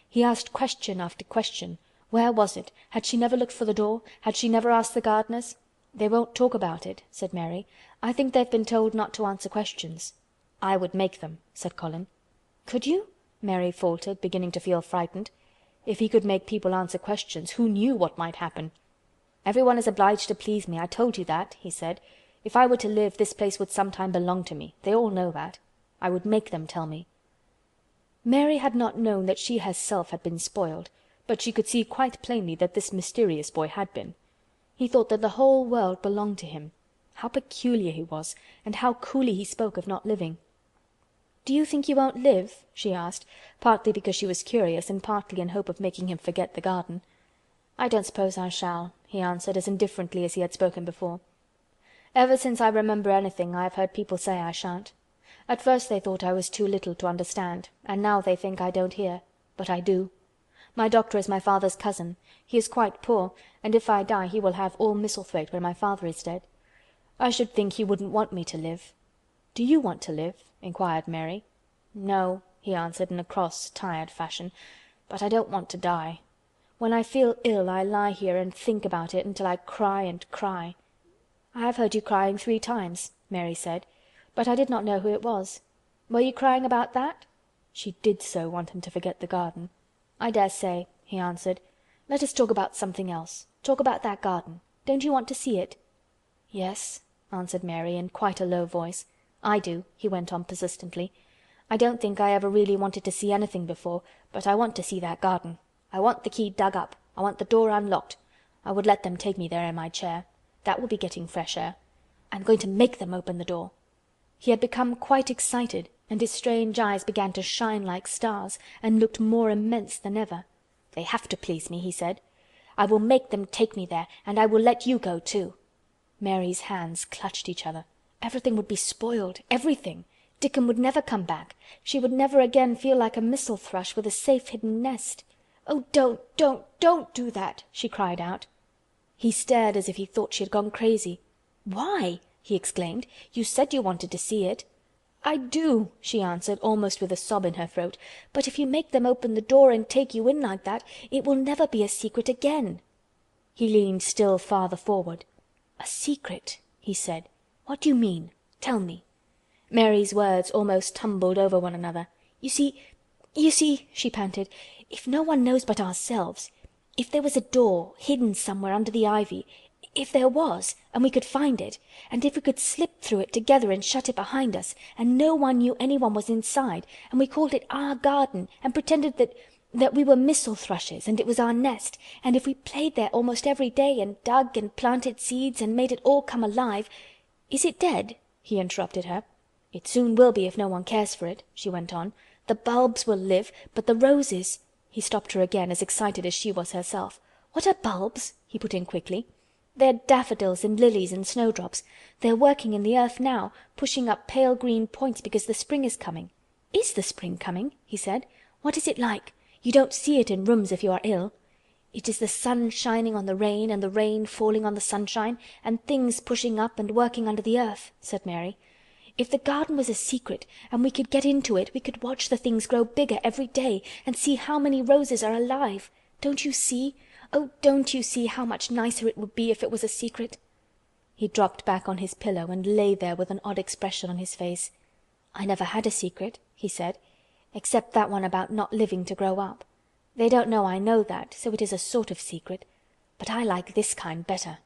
He asked question after question. Where was it? Had she never looked for the door? Had she never asked the gardeners? "They won't talk about it," said Mary. "I think they've been told not to answer questions." "I would make them," said Colin. "Could you?" Mary faltered, beginning to feel frightened. If he could make people answer questions, who knew what might happen? "Everyone is obliged to please me, I told you that," he said. "If I were to live, this place would sometime belong to me. They all know that. I would make them tell me." Mary had not known that she herself had been spoiled, but she could see quite plainly that this mysterious boy had been. He thought that the whole world belonged to him. How peculiar he was, and how coolly he spoke of not living. "Do you think you won't live?" she asked, partly because she was curious and partly in hope of making him forget the garden. "I don't suppose I shall," he answered as indifferently as he had spoken before. "Ever since I remember anything I have heard people say I shan't. At first they thought I was too little to understand, and now they think I don't hear. But I do. My doctor is my father's cousin. He is quite poor, and if I die he will have all Misselthwaite when my father is dead. I should think he wouldn't want me to live." "Do you want to live?" inquired Mary. "No," he answered in a cross, tired fashion. "But I don't want to die. When I feel ill I lie here and think about it until I cry and cry." "I have heard you crying 3 times," Mary said, "but I did not know who it was. Were you crying about that?" She did so want him to forget the garden. "I dare say," he answered. "Let us talk about something else. Talk about that garden. Don't you want to see it?" "Yes," answered Mary in quite a low voice. "I do," he went on persistently. "I don't think I ever really wanted to see anything before, but I want to see that garden. I want the key dug up. I want the door unlocked. I would let them take me there in my chair. That will be getting fresh air. I'm going to make them open the door." He had become quite excited, and his strange eyes began to shine like stars and looked more immense than ever. "They have to please me," he said. "I will make them take me there, and I will let you go too." Mary's hands clutched each other. Everything would be spoiled, everything. Dickon would never come back. She would never again feel like a missel thrush with a safe hidden nest. "Oh, don't do that!" she cried out. He stared as if he thought she had gone crazy. "Why?" he exclaimed. "You said you wanted to see it." "I do," she answered, almost with a sob in her throat. "But if you make them open the door and take you in like that, it will never be a secret again." He leaned still farther forward. "A secret?" he said. "What do you mean? Tell me." Mary's words almost tumbled over one another. You see," she panted, "if no one knows but ourselves, if there was a door hidden somewhere under the ivy, If there was, and we could find it, and if we could slip through it together and shut it behind us, and no one knew anyone was inside, and we called it our garden, and pretended that we were missel thrushes, and it was our nest, and if we played there almost every day, and dug and planted seeds, and made it all come alive— Is it dead?" he interrupted her. "It soon will be if no one cares for it," she went on. "The bulbs will live, but the roses—" He stopped her again, as excited as she was herself. "What are bulbs?" he put in quickly. "They're daffodils and lilies and snowdrops. They're working in the earth now, pushing up pale green points because the spring is coming." "Is the spring coming?" he said. "What is it like? You don't see it in rooms if you are ill." "It is the sun shining on the rain and the rain falling on the sunshine, and things pushing up and working under the earth," said Mary. "If the garden was a secret and we could get into it we could watch the things grow bigger every day and see how many roses are alive. Don't you see? Oh, don't you see how much nicer it would be if it was a secret?" He dropped back on his pillow and lay there with an odd expression on his face. "I never had a secret," he said, "except that one about not living to grow up. They don't know I know that, so it is a sort of secret. But I like this kind better."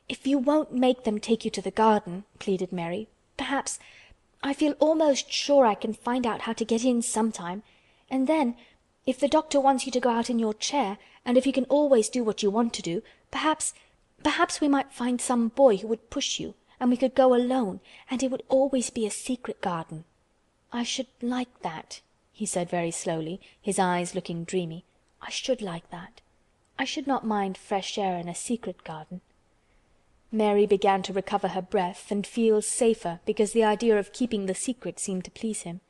"If you won't make them take you to the garden," pleaded Mary, "perhaps—I feel almost sure I can find out how to get in sometime. And then, if the doctor wants you to go out in your chair, and if you can always do what you want to do, perhaps we might find some boy who would push you, and we could go alone, and it would always be a secret garden." "I should like that," he said very slowly, his eyes looking dreamy. "I should like that. I should not mind fresh air in a secret garden." Mary began to recover her breath and feel safer because the idea of keeping the secret seemed to please him.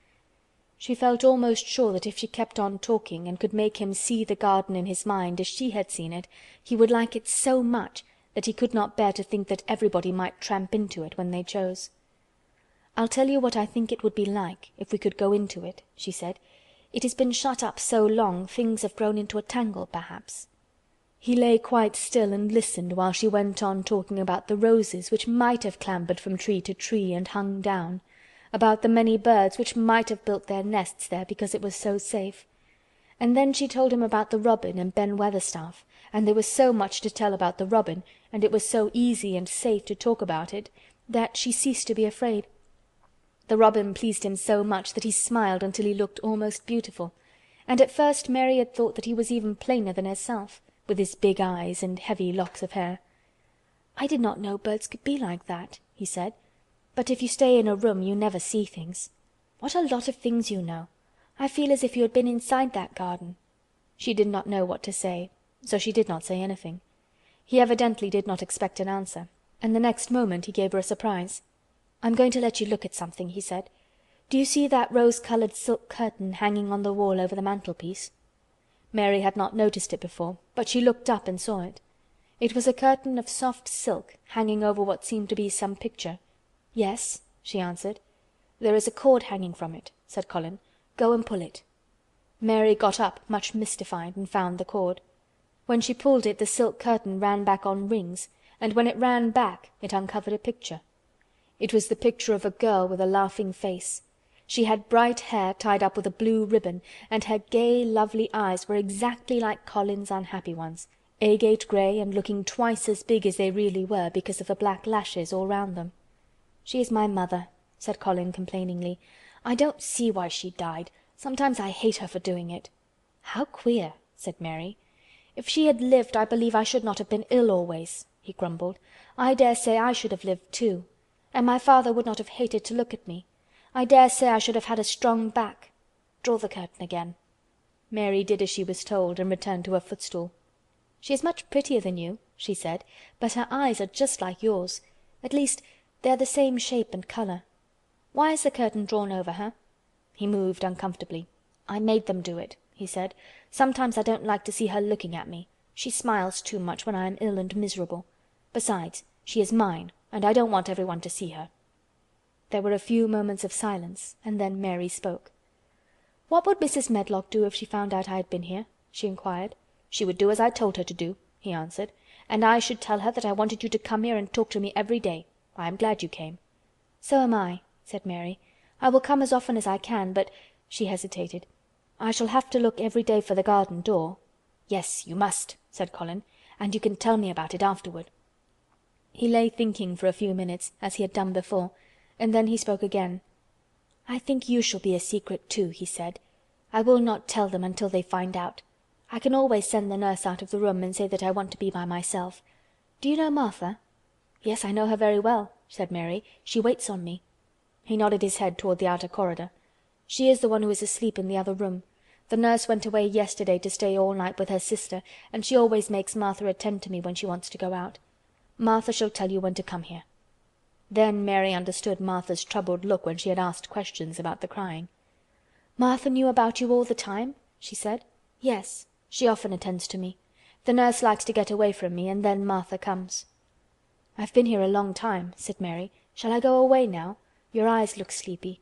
She felt almost sure that if she kept on talking and could make him see the garden in his mind as she had seen it, he would like it so much that he could not bear to think that everybody might tramp into it when they chose. "I'll tell you what I think it would be like if we could go into it," she said. "It has been shut up so long things have grown into a tangle, perhaps." He lay quite still and listened while she went on talking about the roses which might have clambered from tree to tree and hung down, about the many birds which might have built their nests there because it was so safe. And then she told him about the robin and Ben Weatherstaff, and there was so much to tell about the robin, and it was so easy and safe to talk about it, that she ceased to be afraid. The robin pleased him so much that he smiled until he looked almost beautiful, and at first Mary had thought that he was even plainer than herself, with his big eyes and heavy locks of hair. "I did not know birds could be like that," he said. "But if you stay in a room you never see things. What a lot of things you know! I feel as if you had been inside that garden." She did not know what to say, so she did not say anything. He evidently did not expect an answer, and the next moment he gave her a surprise. "I'm going to let you look at something," he said. "Do you see that rose-colored silk curtain hanging on the wall over the mantelpiece?" Mary had not noticed it before, but she looked up and saw it. It was a curtain of soft silk hanging over what seemed to be some picture. "Yes," she answered. "There is a cord hanging from it," said Colin. "Go and pull it." Mary got up, much mystified, and found the cord. When she pulled it the silk curtain ran back on rings, and when it ran back it uncovered a picture. It was the picture of a girl with a laughing face. She had bright hair tied up with a blue ribbon, and her gay, lovely eyes were exactly like Colin's unhappy ones, agate grey and looking twice as big as they really were because of the black lashes all round them. "She is my mother," said Colin complainingly. "I don't see why she died. Sometimes I hate her for doing it." "How queer," said Mary. "If she had lived I believe I should not have been ill always," he grumbled. "I dare say I should have lived too. And my father would not have hated to look at me. I dare say I should have had a strong back. Draw the curtain again." Mary did as she was told and returned to her footstool. "She is much prettier than you," she said, "but her eyes are just like yours. At least, they're the same shape and color. Why is the curtain drawn over her?" He moved uncomfortably. "I made them do it," he said. "Sometimes I don't like to see her looking at me. She smiles too much when I am ill and miserable. Besides, she is mine, and I don't want everyone to see her." There were a few moments of silence, and then Mary spoke. "What would Mrs. Medlock do if she found out I had been here?" she inquired. "She would do as I told her to do," he answered. "And I should tell her that I wanted you to come here and talk to me every day. I am glad you came." "So am I," said Mary. "I will come as often as I can, but—" she hesitated. "I shall have to look every day for the garden door." "Yes, you must," said Colin. "And you can tell me about it afterward." He lay thinking for a few minutes, as he had done before, and then he spoke again. "I think you shall be a secret too," he said. "I will not tell them until they find out. I can always send the nurse out of the room and say that I want to be by myself. Do you know Martha?" "Yes, I know her very well," said Mary. "She waits on me." He nodded his head toward the outer corridor. "She is the one who is asleep in the other room. The nurse went away yesterday to stay all night with her sister, and she always makes Martha attend to me when she wants to go out. Martha shall tell you when to come here." Then Mary understood Martha's troubled look when she had asked questions about the crying. "Martha knew about you all the time?" she said. "Yes. She often attends to me. The nurse likes to get away from me, and then Martha comes." "I've been here a long time," said Mary. "Shall I go away now? Your eyes look sleepy."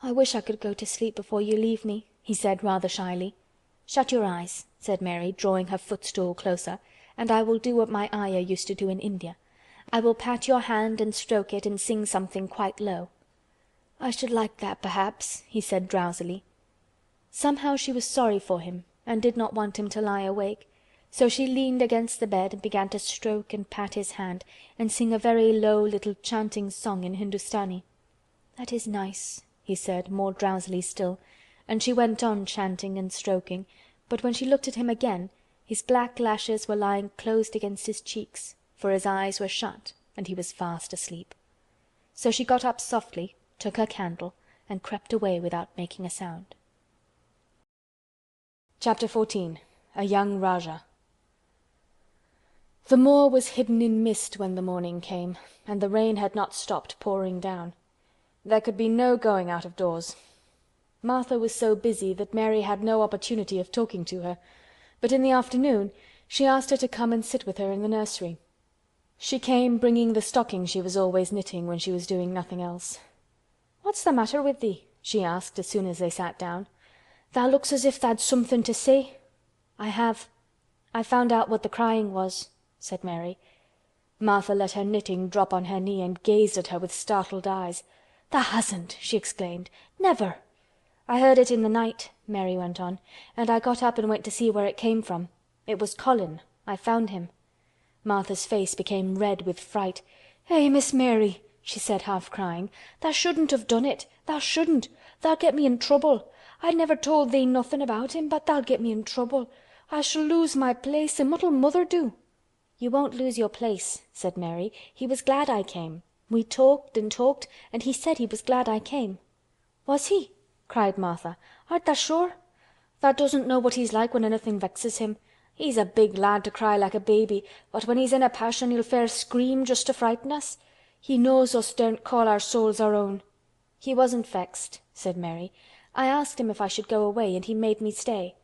"I wish I could go to sleep before you leave me," he said rather shyly. "Shut your eyes," said Mary, drawing her footstool closer, "and I will do what my Ayah used to do in India. I will pat your hand and stroke it and sing something quite low." "I should like that, perhaps," he said drowsily. Somehow she was sorry for him and did not want him to lie awake, so she leaned against the bed and began to stroke and pat his hand and sing a very low little chanting song in Hindustani. "That is nice," he said, more drowsily still, and she went on chanting and stroking, but when she looked at him again, his black lashes were lying closed against his cheeks, for his eyes were shut and he was fast asleep. So she got up softly, took her candle, and crept away without making a sound. Chapter 14. A Young Rajah. The moor was hidden in mist when the morning came, and the rain had not stopped pouring down. There could be no going out of doors. Martha was so busy that Mary had no opportunity of talking to her, but in the afternoon she asked her to come and sit with her in the nursery. She came bringing the stocking she was always knitting when she was doing nothing else. "What's the matter with thee?" she asked as soon as they sat down. "Thou looks as if tha'd something to say." "I have. I found out what the crying was," said Mary. Martha let her knitting drop on her knee and gazed at her with startled eyes. "Tha hasn't!" she exclaimed. "Never!" "I heard it in the night," Mary went on, "and I got up and went to see where it came from. It was Colin. I found him." Martha's face became red with fright. "Eh, Miss Mary," she said, half crying. "Tha shouldn't have done it. Tha shouldn't. Tha'll get me in trouble. I never told thee nothing about him, but tha'll get me in trouble. I shall lose my place, and what'll mother do?" "You won't lose your place," said Mary. "He was glad I came. We talked and talked, and he said he was glad I came." "Was he?" cried Martha. "Art tha sure? Tha doesn't know what he's like when anything vexes him. He's a big lad to cry like a baby, but when he's in a passion he'll fair scream just to frighten us. He knows us daren't call our souls our own." "He wasn't vexed," said Mary. "I asked him if I should go away and he made me stay.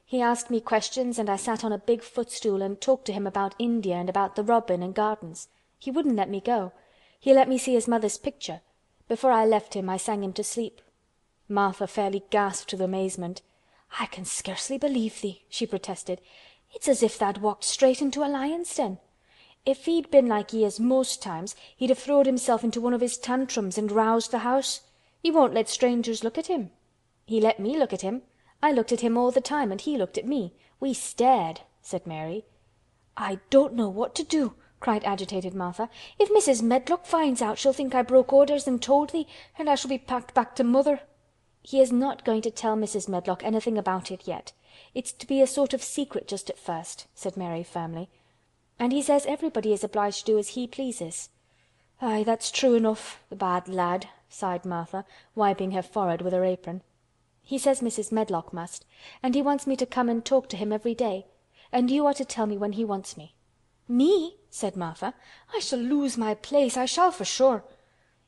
He asked me questions and I sat on a big footstool and talked to him about India and about the robin and gardens. He wouldn't let me go. He let me see his mother's picture. Before I left him I sang him to sleep." Martha fairly gasped with amazement. "I can scarcely believe thee," she protested. "It's as if tha'd walked straight into a lion's den. If he'd been like he is most times he'd have throwed himself into one of his tantrums and roused the house. He won't let strangers look at him." "He let me look at him. I looked at him all the time and he looked at me. We stared," said Mary. "I don't know what to do," cried agitated Martha. "If Mrs. Medlock finds out she'll think I broke orders and told thee, and I shall be packed back to mother." "He is not going to tell Mrs. Medlock anything about it yet. It's to be a sort of secret just at first," said Mary firmly. "And he says everybody is obliged to do as he pleases." "Aye, that's true enough, the bad lad," sighed Martha, wiping her forehead with her apron. "He says Mrs. Medlock must, and he wants me to come and talk to him every day. And you are to tell me when he wants me." "Me?" said Martha. "I shall lose my place, I shall for sure."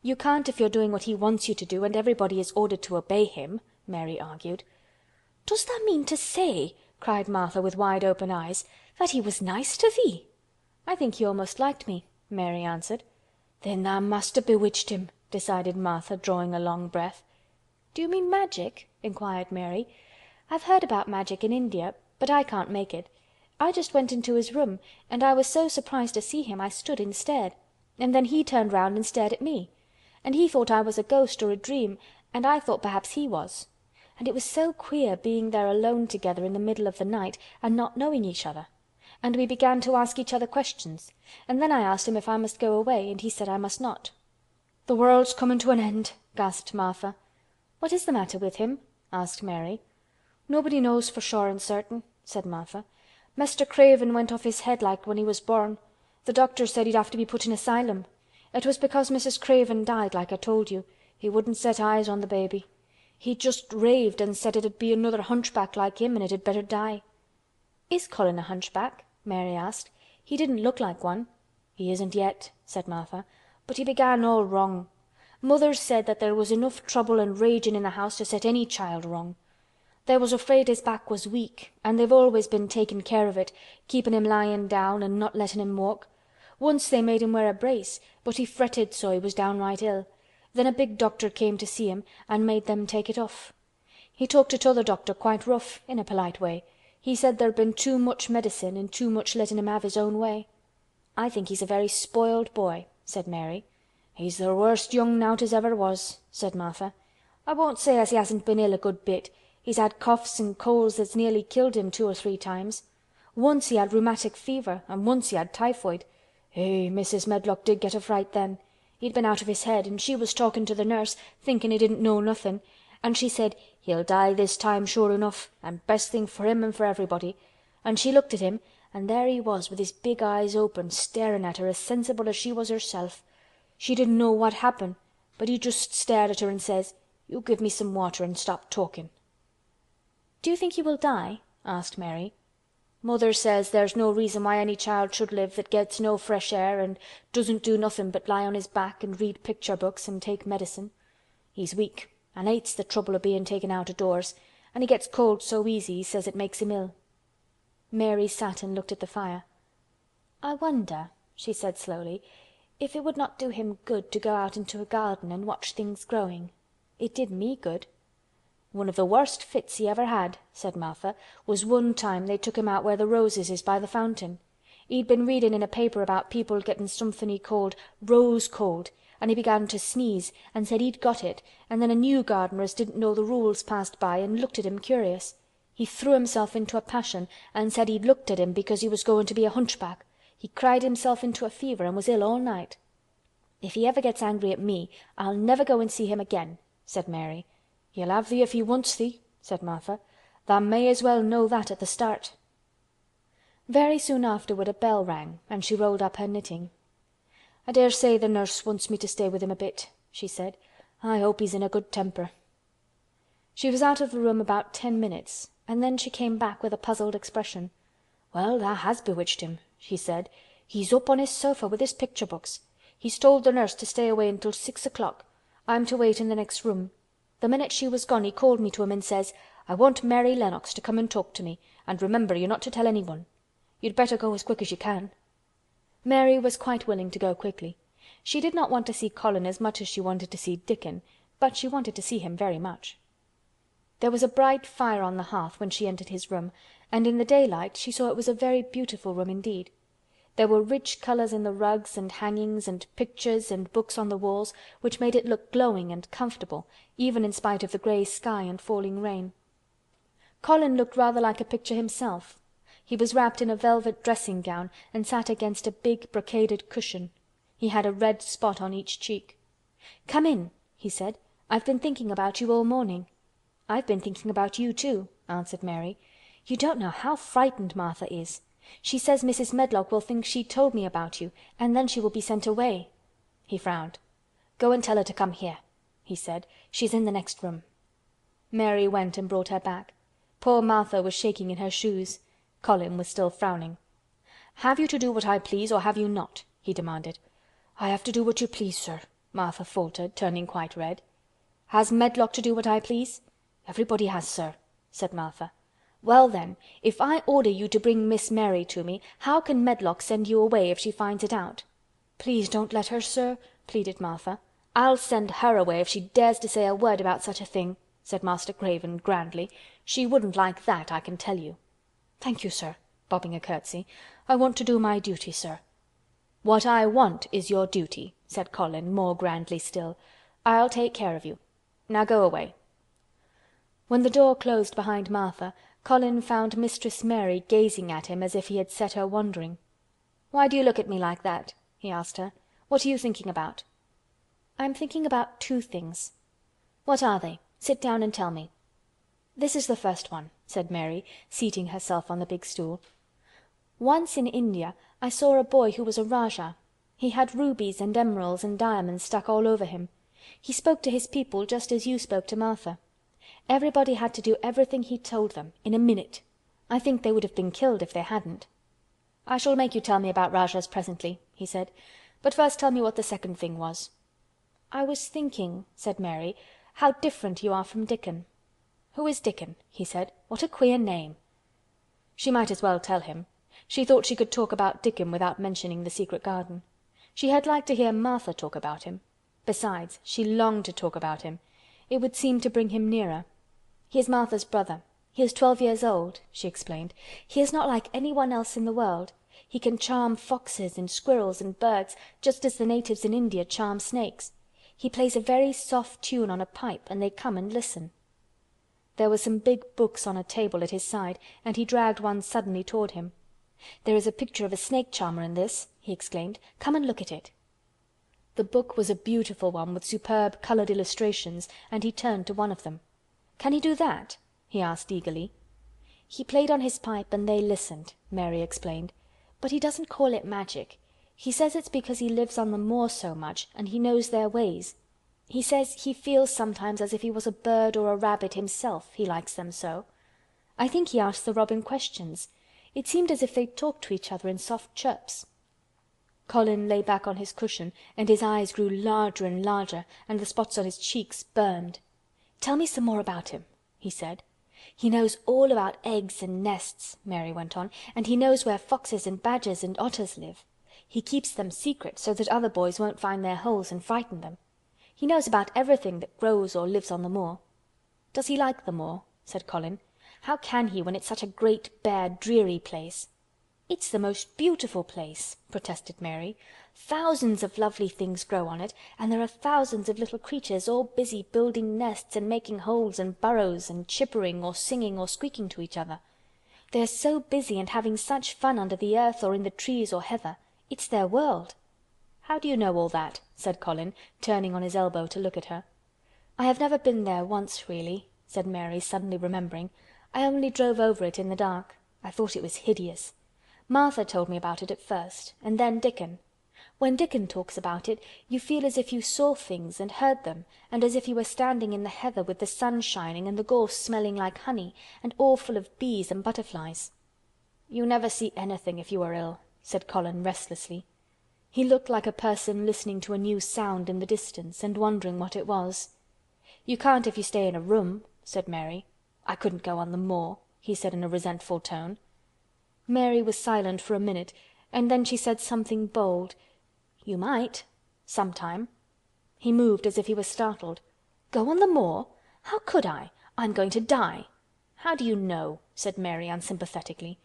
"You can't if you're doing what he wants you to do and everybody is ordered to obey him," Mary argued. "Does tha mean to say," cried Martha with wide open eyes, "that he was nice to thee?" "I think he almost liked me," Mary answered. "Then tha must have bewitched him," decided Martha, drawing a long breath. "Do you mean magic?" inquired Mary. "I've heard about magic in India, but I can't make it. I just went into his room and I was so surprised to see him I stood and stared. And then he turned round and stared at me. And he thought I was a ghost or a dream, and I thought perhaps he was. And it was so queer being there alone together in the middle of the night and not knowing each other. and we began to ask each other questions, and then I asked him if I must go away, and he said I must not." "The world's coming to an end," gasped Martha. "What is the matter with him?" asked Mary. "Nobody knows for sure and certain," said Martha. "Mester Craven went off his head like when he was born. The doctor said he'd have to be put in asylum. It was because Mrs. Craven died, like I told you. He wouldn't set eyes on the baby. He just raved and said it'd be another hunchback like him and it'd better die." "Is Colin a hunchback?" Mary asked. "He didn't look like one." "He isn't yet," said Martha. "But he began all wrong. Mother said that there was enough trouble and raging in the house to set any child wrong. They was afraid his back was weak, and they've always been taking care of it, keeping him lying down and not letting him walk. Once they made him wear a brace, but he fretted so he was downright ill. Then a big doctor came to see him and made them take it off. He talked to t'other doctor quite rough, in a polite way. He said there'd been too much medicine and too much letting him have his own way." "I think he's a very spoiled boy," said Mary. "He's the worst young nowt as ever was," said Martha. "I won't say as he hasn't been ill a good bit. He's had coughs and colds that's nearly killed him 2 or 3 times. Once he had rheumatic fever and once he had typhoid. Mrs. Medlock did get a fright then. He'd been out of his head and she was talking to the nurse, thinking he didn't know nothing, and she said, 'He'll die this time sure enough, and best thing for him and for everybody.' And she looked at him, and there he was with his big eyes open, staring at her as sensible as she was herself. She didn't know what happened, but he just stared at her and says, 'You give me some water and stop talking.'" "Do you think he will die?" asked Mary. "Mother says there's no reason why any child should live that gets no fresh air and doesn't do nothing but lie on his back and read picture books and take medicine. He's weak and hates the trouble of being taken out of doors, and he gets cold so easy he says it makes him ill." Mary sat and looked at the fire. "I wonder," she said slowly, "if it would not do him good to go out into a garden and watch things growing. It did me good." "One of the worst fits he ever had," said Martha, "was one time they took him out where the roses is by the fountain. He'd been reading in a paper about people getting something he called rose cold, and he began to sneeze and said he'd got it, and then a new gardener as didn't know the rules passed by and looked at him curious. He threw himself into a passion and said he'd looked at him because he was going to be a hunchback. He cried himself into a fever and was ill all night." "If he ever gets angry at me, I'll never go and see him again," said Mary. "He'll have thee if he wants thee," said Martha. "Tha may as well know that at the start." Very soon afterward a bell rang and she rolled up her knitting. "I dare say the nurse wants me to stay with him a bit," she said. "I hope he's in a good temper." She was out of the room about 10 minutes and then she came back with a puzzled expression. "Well, tha has bewitched him," she said. "He's up on his sofa with his picture books. He's told the nurse to stay away until 6 o'clock. I'm to wait in the next room. The minute she was gone he called me to him and says, 'I want Mary Lennox to come and talk to me, and remember you're not to tell anyone. You'd better go as quick as you can.'" Mary was quite willing to go quickly. She did not want to see Colin as much as she wanted to see Dickon, but she wanted to see him very much. There was a bright fire on the hearth when she entered his room, and in the daylight she saw it was a very beautiful room indeed. There were rich colors in the rugs and hangings and pictures and books on the walls which made it look glowing and comfortable, even in spite of the gray sky and falling rain. Colin looked rather like a picture himself. He was wrapped in a velvet dressing gown and sat against a big brocaded cushion. He had a red spot on each cheek. "Come in," he said. "I've been thinking about you all morning." "I've been thinking about you too," answered Mary. "You don't know how frightened Martha is. She says Mrs. Medlock will think she told me about you, and then she will be sent away." He frowned. "Go and tell her to come here," he said. "She's in the next room." Mary went and brought her back. Poor Martha was shaking in her shoes. Colin was still frowning. "Have you to do what I please or have you not?" he demanded. "I have to do what you please, sir," Martha faltered, turning quite red. "Has Medlock to do what I please?" "Everybody has, sir," said Martha. "Well then, if I order you to bring Miss Mary to me, how can Medlock send you away if she finds it out?" "Please don't let her, sir," pleaded Martha. "I'll send her away if she dares to say a word about such a thing," said Master Craven grandly. "She wouldn't like that, I can tell you." "Thank you, sir," bobbing a curtsy. "I want to do my duty, sir." "What I want is your duty," said Colin more grandly still. "I'll take care of you. Now go away." When the door closed behind Martha, Colin found Mistress Mary gazing at him as if he had set her wondering. "Why do you look at me like that?" he asked her. "What are you thinking about?" "I'm thinking about two things." "What are they? Sit down and tell me." "This is the first one," said Mary, seating herself on the big stool. "Once in India I saw a boy who was a Rajah. He had rubies and emeralds and diamonds stuck all over him. He spoke to his people just as you spoke to Martha. Everybody had to do everything he told them, in a minute. I think they would have been killed if they hadn't." "I shall make you tell me about Rajahs presently," he said. "But first tell me what the second thing was." "I was thinking," said Mary, "how different you are from Dickon." "Who is Dickon?" he said. "What a queer name." She might as well tell him. She thought she could talk about Dickon without mentioning the secret garden. She had liked to hear Martha talk about him. Besides, she longed to talk about him. It would seem to bring him nearer. "He is Martha's brother. He is 12 years old," she explained. "He is not like anyone else in the world. He can charm foxes and squirrels and birds, just as the natives in India charm snakes. He plays a very soft tune on a pipe and they come and listen." There were some big books on a table at his side and he dragged one suddenly toward him. "There is a picture of a snake charmer in this," he exclaimed. "Come and look at it." The book was a beautiful one with superb colored illustrations and he turned to one of them. "Can he do that?" he asked eagerly. "He played on his pipe and they listened," Mary explained. "But he doesn't call it magic. He says it's because he lives on the moor so much and he knows their ways. He says he feels sometimes as if he was a bird or a rabbit himself, he likes them so. I think he asked the robin questions. It seemed as if they talked to each other in soft chirps." Colin lay back on his cushion and his eyes grew larger and larger and the spots on his cheeks burned. "Tell me some more about him," he said. "He knows all about eggs and nests," Mary went on, "and he knows where foxes and badgers and otters live. He keeps them secret so that other boys won't find their holes and frighten them. He knows about everything that grows or lives on the moor." "Does he like the moor?" said Colin. "How can he when it's such a great bare dreary place?" "It's the most beautiful place," protested Mary. "Thousands of lovely things grow on it and there are thousands of little creatures all busy building nests and making holes and burrows and chippering or singing or squeaking to each other. They are so busy and having such fun under the earth or in the trees or heather. It's their world." "How do you know all that?" said Colin, turning on his elbow to look at her. "I have never been there once really," said Mary, suddenly remembering. "I only drove over it in the dark. I thought it was hideous. Martha told me about it at first, and then Dickon. When Dickon talks about it, you feel as if you saw things and heard them, and as if you were standing in the heather with the sun shining and the gorse smelling like honey and all full of bees and butterflies." "You never see anything if you are ill," said Colin restlessly. He looked like a person listening to a new sound in the distance and wondering what it was. "You can't if you stay in a room," said Mary. "I couldn't go on the moor," he said in a resentful tone. Mary was silent for a minute and then she said something bold. "You might. Sometime." He moved as if he was startled. "Go on the moor? How could I? I'm going to die." "How do you know?" said Mary unsympathetically.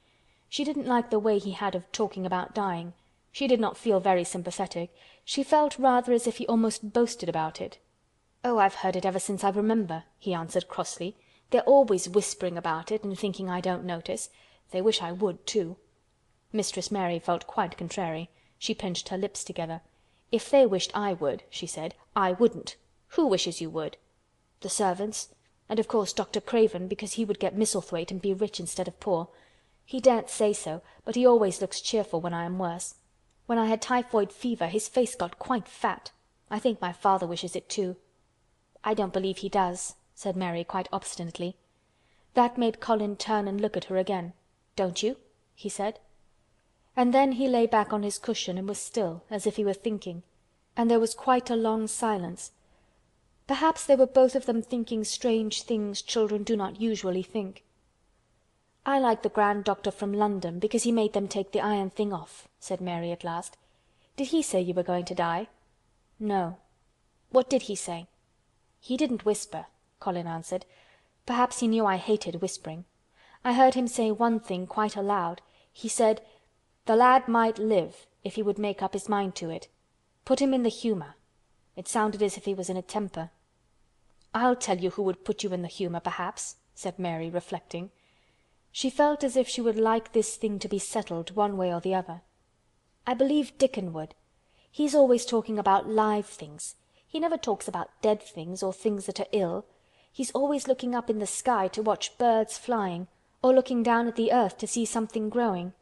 She didn't like the way he had of talking about dying. She did not feel very sympathetic. She felt rather as if he almost boasted about it. "Oh, I've heard it ever since I remember," he answered crossly. "They're always whispering about it and thinking I don't notice. They wish I would, too." Mistress Mary felt quite contrary. She pinched her lips together. "If they wished I would," she said, "I wouldn't. Who wishes you would?" "The servants. And of course Dr. Craven, because he would get Misselthwaite and be rich instead of poor. He daren't say so, but he always looks cheerful when I am worse. When I had typhoid fever his face got quite fat. I think my father wishes it too." "I don't believe he does," said Mary quite obstinately. That made Colin turn and look at her again. "Don't you?" he said. And then he lay back on his cushion and was still, as if he were thinking. And there was quite a long silence. Perhaps they were both of them thinking strange things children do not usually think. "I like the grand doctor from London because he made them take the iron thing off," said Mary at last. "Did he say you were going to die?" "No." "What did he say?" "He didn't whisper," Colin answered. "Perhaps he knew I hated whispering. I heard him say one thing quite aloud. He said, 'The lad might live if he would make up his mind to it. Put him in the humor.' It sounded as if he was in a temper." "I'll tell you who would put you in the humor, perhaps," said Mary, reflecting. She felt as if she would like this thing to be settled one way or the other. "I believe Dickon would. He's always talking about live things. He never talks about dead things or things that are ill. He's always looking up in the sky to watch birds flying, or looking down at the earth to see something growing.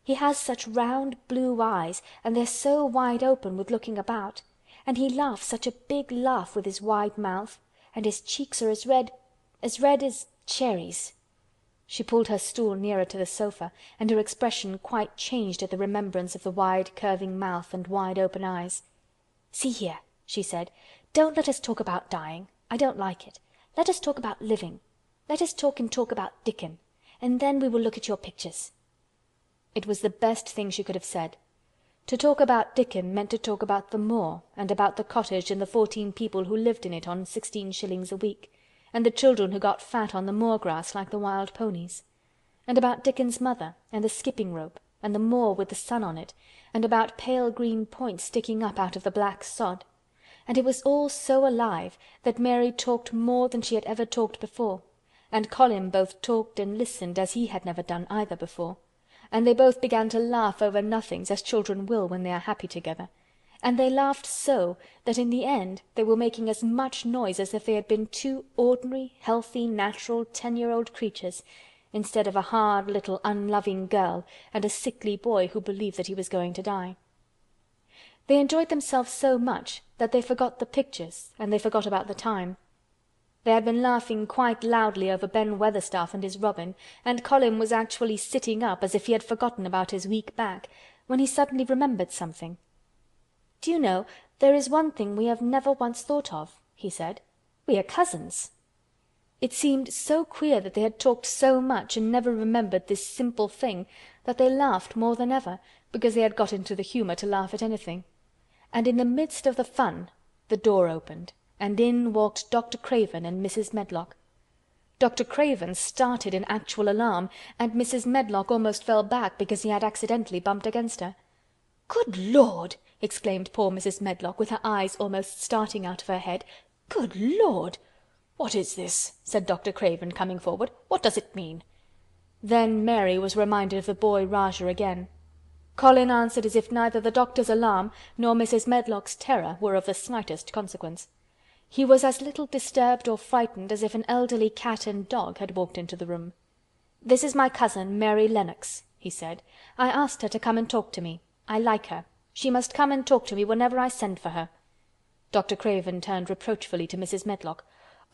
He has such round blue eyes, and they're so wide open with looking about, and he laughs such a big laugh with his wide mouth, and his cheeks are as red as cherries." She pulled her stool nearer to the sofa, and her expression quite changed at the remembrance of the wide curving mouth and wide open eyes. "See here," she said, "don't let us talk about dying. I don't like it. Let us talk about living. Let us talk about Dickon, and then we will look at your pictures." It was the best thing she could have said. To talk about Dickon meant to talk about the moor, and about the cottage and the 14 people who lived in it on 16 shillings a week, and the children who got fat on the moor grass like the wild ponies, and about Dickon's mother, and the skipping rope, and the moor with the sun on it, and about pale green points sticking up out of the black sod, and it was all so alive that Mary talked more than she had ever talked before, and Colin both talked and listened as he had never done either before, and they both began to laugh over nothings as children will when they are happy together, and they laughed so that in the end they were making as much noise as if they had been two ordinary, healthy, natural 10-year-old creatures, instead of a hard little unloving girl and a sickly boy who believed that he was going to die. They enjoyed themselves so much that they forgot the pictures and they forgot about the time. They had been laughing quite loudly over Ben Weatherstaff and his robin, and Colin was actually sitting up as if he had forgotten about his weak back, when he suddenly remembered something. "Do you know, there is one thing we have never once thought of," he said. "We are cousins." It seemed so queer that they had talked so much and never remembered this simple thing that they laughed more than ever, because they had got into the humor to laugh at anything. And in the midst of the fun the door opened, and in walked Dr. Craven and Mrs. Medlock. Dr. Craven started in actual alarm, and Mrs. Medlock almost fell back because he had accidentally bumped against her. "Good Lord!" exclaimed poor Mrs. Medlock, with her eyes almost starting out of her head. "Good Lord!" "What is this?" said Dr. Craven, coming forward. "What does it mean?" Then Mary was reminded of the boy Rajah again. Colin answered as if neither the doctor's alarm nor Mrs. Medlock's terror were of the slightest consequence. He was as little disturbed or frightened as if an elderly cat and dog had walked into the room. "This is my cousin, Mary Lennox," he said. "I asked her to come and talk to me. I like her. She must come and talk to me whenever I send for her." Dr. Craven turned reproachfully to Mrs. Medlock.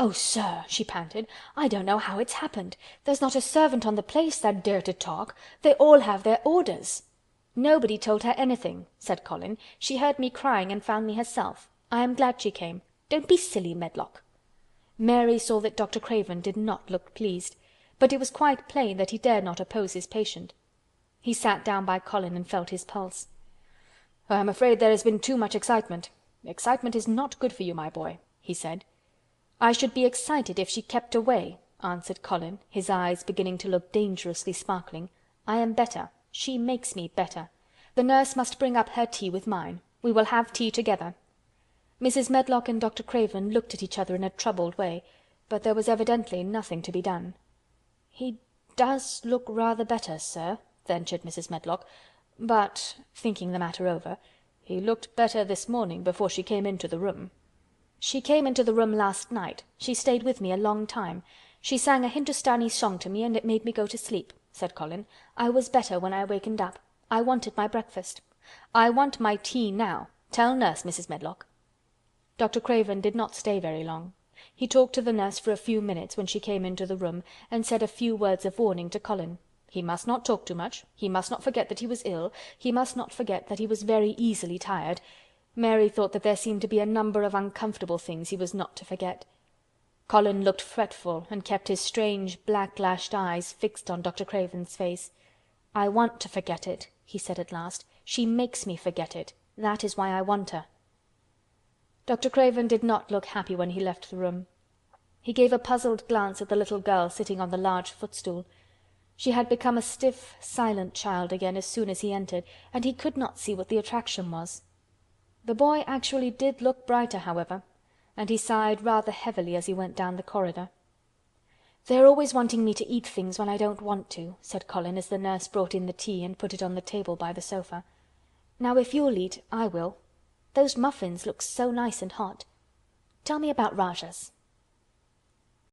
"Oh, sir," she panted, "I don't know how it's happened. There's not a servant on the place that dare to talk. They all have their orders." "Nobody told her anything," said Colin. "She heard me crying and found me herself. I am glad she came. Don't be silly, Medlock." Mary saw that Dr. Craven did not look pleased, but it was quite plain that he dared not oppose his patient. He sat down by Colin and felt his pulse. "I am afraid there has been too much excitement. Excitement is not good for you, my boy," he said. "I should be excited if she kept away," answered Colin, his eyes beginning to look dangerously sparkling. "I am better. She makes me better. The nurse must bring up her tea with mine. We will have tea together." Mrs. Medlock and Dr. Craven looked at each other in a troubled way, but there was evidently nothing to be done. "He does look rather better, sir," ventured Mrs. Medlock, "but," thinking the matter over, "he looked better this morning before she came into the room." "She came into the room last night. She stayed with me a long time. She sang a Hindustani song to me and it made me go to sleep," said Colin. "I was better when I wakened up. I wanted my breakfast. I want my tea now. Tell nurse, Mrs. Medlock." Dr. Craven did not stay very long. He talked to the nurse for a few minutes when she came into the room, and said a few words of warning to Colin. He must not talk too much. He must not forget that he was ill. He must not forget that he was very easily tired. Mary thought that there seemed to be a number of uncomfortable things he was not to forget. Colin looked fretful and kept his strange black-lashed eyes fixed on Dr. Craven's face. "I want to forget it," he said at last. "She makes me forget it. That is why I want her." Dr. Craven did not look happy when he left the room. He gave a puzzled glance at the little girl sitting on the large footstool. She had become a stiff, silent child again as soon as he entered, and he could not see what the attraction was. The boy actually did look brighter, however, and he sighed rather heavily as he went down the corridor. "They're always wanting me to eat things when I don't want to," said Colin, as the nurse brought in the tea and put it on the table by the sofa. "Now if you'll eat, I will. Those muffins look so nice and hot. Tell me about Rajahs."